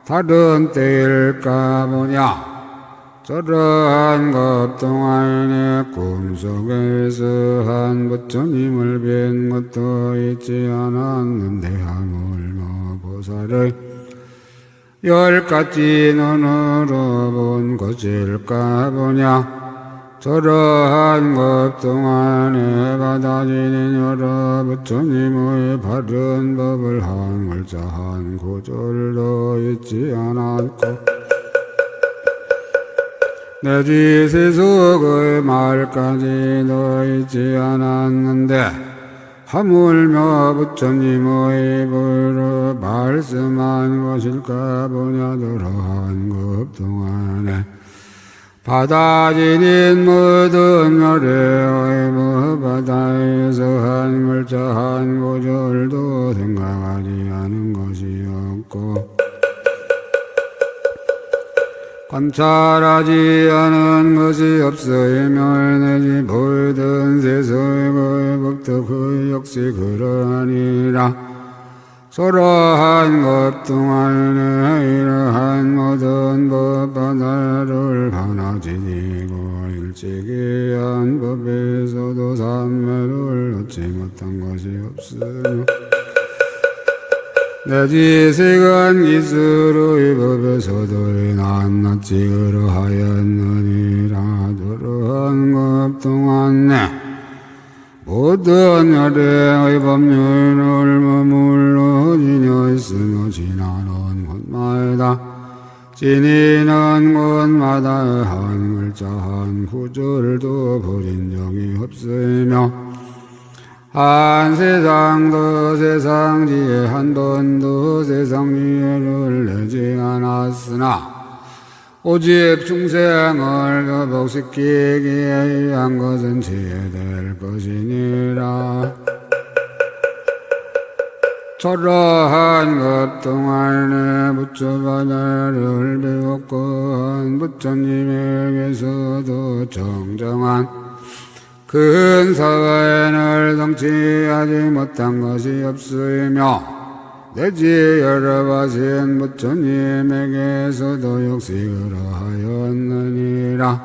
다른 때일까 보냐. 저러한 것 동안에 꿈속에서 한 부처님을 뵌 것도 있지 않았는데 하물며 보살을 10가지 눈으로 본 것일까 보냐. 저러한 것 동안에 받아지는 여러 부처님의 바른 법을 한 글자 한 구절도 있지 않았고 내지 세속의 말까지도 있지 않았는데 하물며 부처님의 입으로 말씀한 것일까 보냐. 저러한 것 동안에 받아지는 모든 열애의 바다에서 한 글자 한 구절도 생각하지 않은 것이 없고 관찰하지 않은 것이 없으며 내지 보이던 세상의 법도 그 역시 그러하니라. 저러한 것 동안에 이러한 모든 법 바다를 하나 지니고 일찍이 한 법에서도 삼매를 얻지 못한 것이 없으며 내지 세간 기수로의 법에서도 낱낱이 그러하였느니라. 저러한 것 동안에 모든 열애의 법률을 머물러 지녀 있으며 지나는 곳마다 지니는 곳마다 한 글자 한 구절도 버린 적이 없으며 한 세상도 세상지에 한 번도 세상지혜를 내지 않았으나 오직 중생을 교복시키기에 위한 것은 지혜될 것이니라. 저러한 것 동안에 부처바다를 배웠고 한 부처님에게서도 정정한 큰 사회를 성취하지 못한 것이 없으며 내지 여러가신 부처님에게서도 역시 그러하였느니라.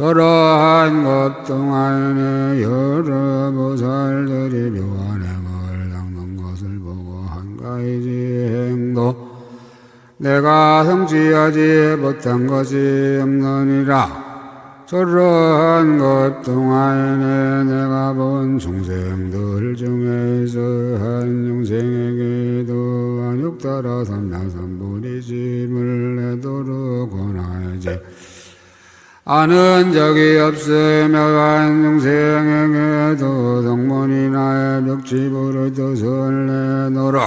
저러한 것 동안에 여러 보살들이 묘한 행을 닦는 것을 보고 한가지 행도 내가 성취하지 못한 것이 없느니라. 저러한 것 동안에 내가 본 중생들 중에서 한 중생에게도 안욕 따라 삼야삼불이심을 내도록 권하지 아는 적이 없으며 한 중생에게도 성문이나 벽지불의 뜻을 내도록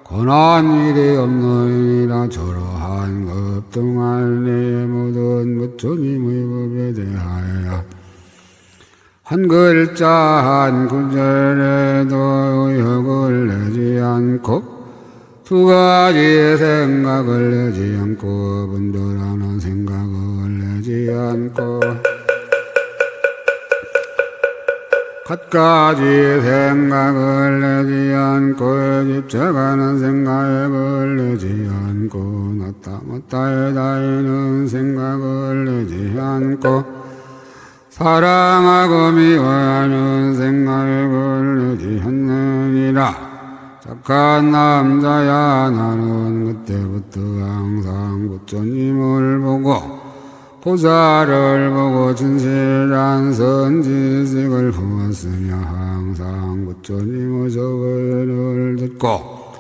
권한 일이 없느니라. 저러한 것 동안에 모든 부처님의 법에 대하여 한 글자 한 구절에도 의혹을 내지 않고 두 가지의 생각을 내지 않고 분별하는 생각을 내지 않고 갖가지 생각을 내지 않고 집착하는 생각을 내지 않고 나타 못다에 다이는 생각을 내지 않고 사랑하고 미워하는 생각을 내지 않느니라. 착한 남자야 나는 그때부터 항상 부처님을 보고 보살을 보고 진실한 선지식을 품었으며 항상 부처님의 소원을 듣고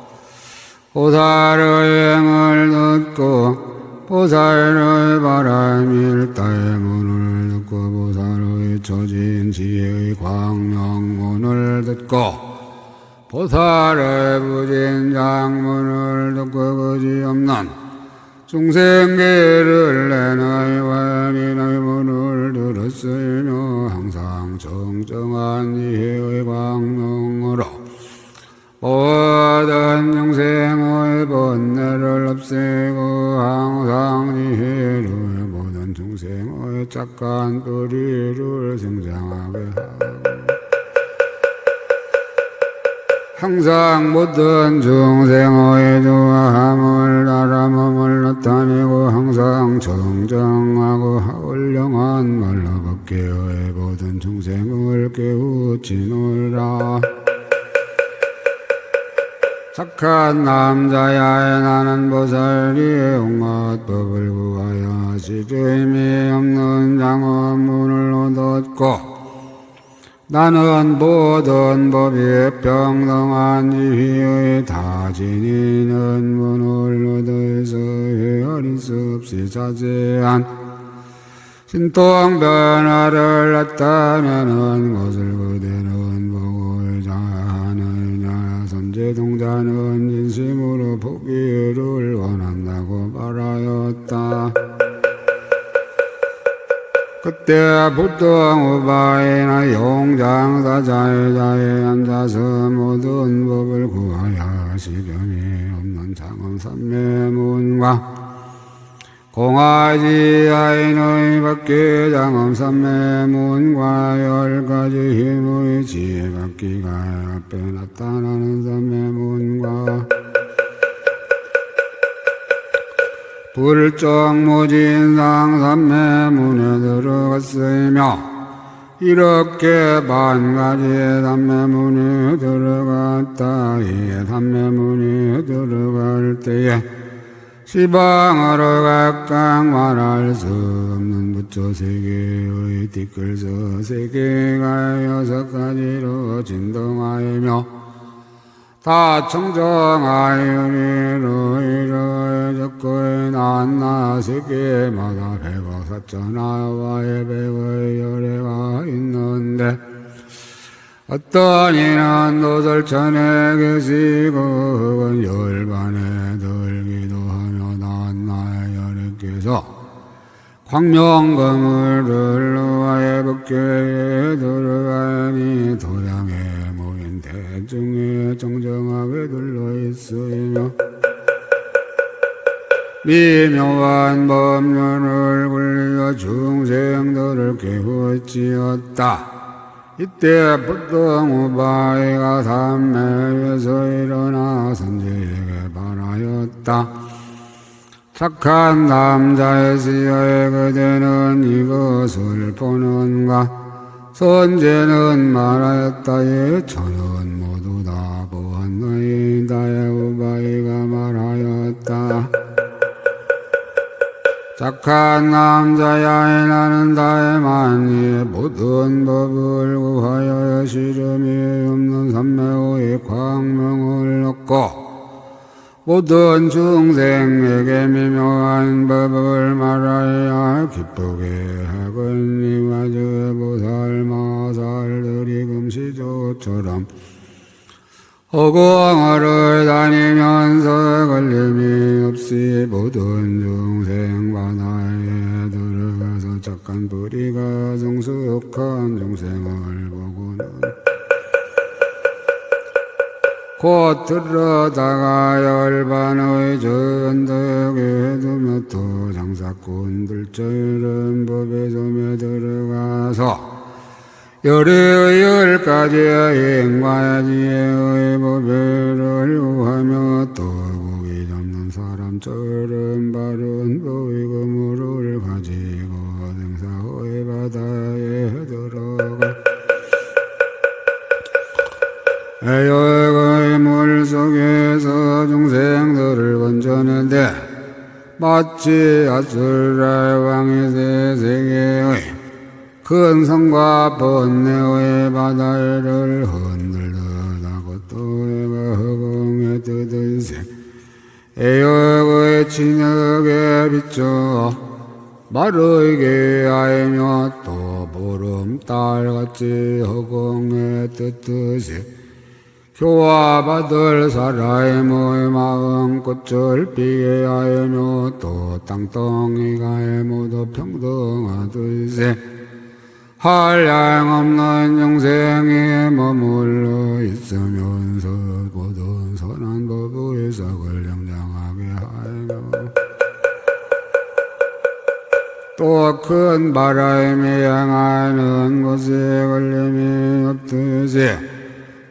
보살의 행을 듣고 보살의 바람일다의 문을 듣고 보살의 처진 지혜의 광명문을 듣고 보살의 부진 장문을 듣고 그지없는 중생계를 내나의 완인의 문을 들었으며 항상 정정한 지혜의 광명으로 모든 중생의 번뇌를 없애고 항상 지혜로 모든 중생의 착한 뿌리를 생장하게 하고 항상 모든 중생의 좋아함을 알아함을 나타내고 항상 정정하고 헐령한 말로 법계의 모든 중생을 깨우치노라. 착한 남자야 나는 보살이 온갖 법을 구하여 시름이 없는 장엄문을 얻었고 나는 모든 법이 평등한 지위의 다 지니는 문을 얻어서 헤아릴 수 없이 자제한 신통 변화를 나타내는 것을 그대는 보고 자하느냐. 선제동자는 진심으로 포기를 원한다고 말하였다. 그때 보통 우바이나 용장사자의 자에 앉아서 모든 법을 구하여 시련이 없는 장엄삼매문과 공화지 아인의 밖에 장엄삼매문과 10가지 힘의 지혜각기가 앞에 나타나는 삼매문과 불정무진상 삼매문에 들어갔으며 이렇게 반가지의 삼매문에 들어갔다. 이 삼매문에 들어갈 때에 시방으로 각각 말할 수 없는 부처 세계의 띠끌서 세계가 6가지로 진동하이며 다 청정하여리로 이르 적고의 난나 세계마다 100억 4천하와의 100의 열애가 있는데 어떤 이는 노설천에 계시고 혹은 열반에 들기도하며 난나의 열애께서 광명검을 들러와의 법계에 들어가니 도량에 모인 대중에 정정하게 들러있으며 미묘한 법륜을 굴려 중생들을 깨우치었다. 이때 보통 우바이가 삼매에서 일어나 선지에게 말하였다. 착한 남자의 시야에 그대는 이것을 보는가. 선제는 말하였다에 저는 모두 다 보았나이다에 우바이가 말하였다. 착한 남자야 나는 다에만 모든 법을 구하여 시름이 없는 삼매의 광명을 얻고 모든 중생에게 미묘한 법을 말하여 기쁘게 하거니와 저 보살 마살들이 금시조처럼 허공을 다니면서 걸림이 없이 모든 중생 바다에 들어가서 착한 뿌리가 성숙한 중생을 보고는 곧 들어다가 열반의 전덕에 두며 또 장사꾼들처럼 법의 점에 들어가서 열의 10가지의 행과 지혜의 법을 구하며 또 고기 잡는 사람처럼 바른 보이금을 가지고 등사의 바다에 들어가 애역의 물속에서 중생들을 건져내되 마치 아수라의 왕이 세세계의 큰 성과 번뇌의 바다를 흔들다고 또 해가 허공에 뜨듯이 애역의 진흙에 비춰 마르게 하이며 또 보름달같이 허공에 뜨듯이 교화받을 사람의 마음꽃을 피게 하이며 또 땅덩이가 모두 평등하듯이 한량없는 영생에 머물러 있으면서 모든 선한 법의 싹을 영장하게 하여 또 큰 바람이 향하는 곳에 걸림이 없듯이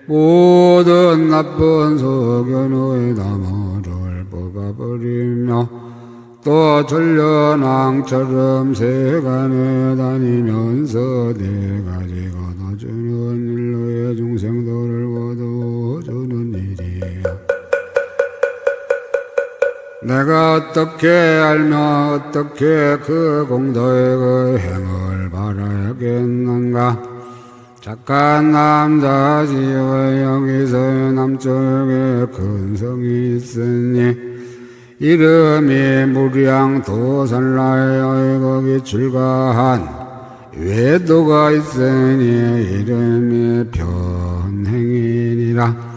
모든 나쁜 소견의 나무를 뽑아버리며 또 전련왕처럼 세간에 다니면서 내가 거둬주는 일로의 중생들을 거둬주는 일이야. 내가 어떻게 알며 어떻게 그 공덕의 그 행을 바라야겠는가. 착한 남자시여 여기서 남쪽에 큰 성이 있으니 이름이 무량도살라에 거기 출가한 외도가 있으니 이름이 변행이니라.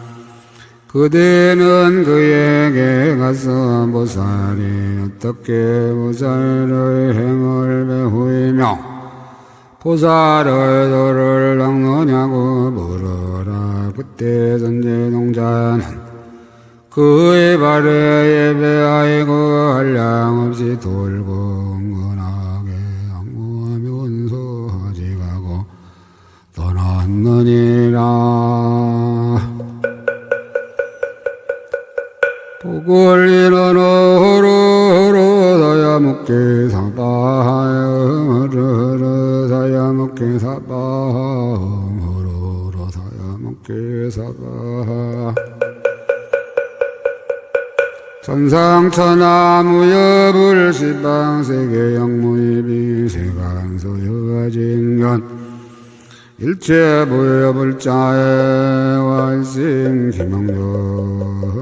그대는 그에게 가서 보살이 어떻게 보살의 행을 배우며 보살의 도를 닦느냐고 물어라. 그때 선제동자는 그의 발에 예배하이고 한량없이 돌고 은근하게 안구하면서 하지가고 떠났느니라. 복을 이루는 호로호로 사야묵게 사바하여 호로호로 사야묵게 사바하 호로호로 사야묵게 사바하. 천상천하무여불 시방세계 영무이비 세간소여진견 일체무여불자에 완심 기명조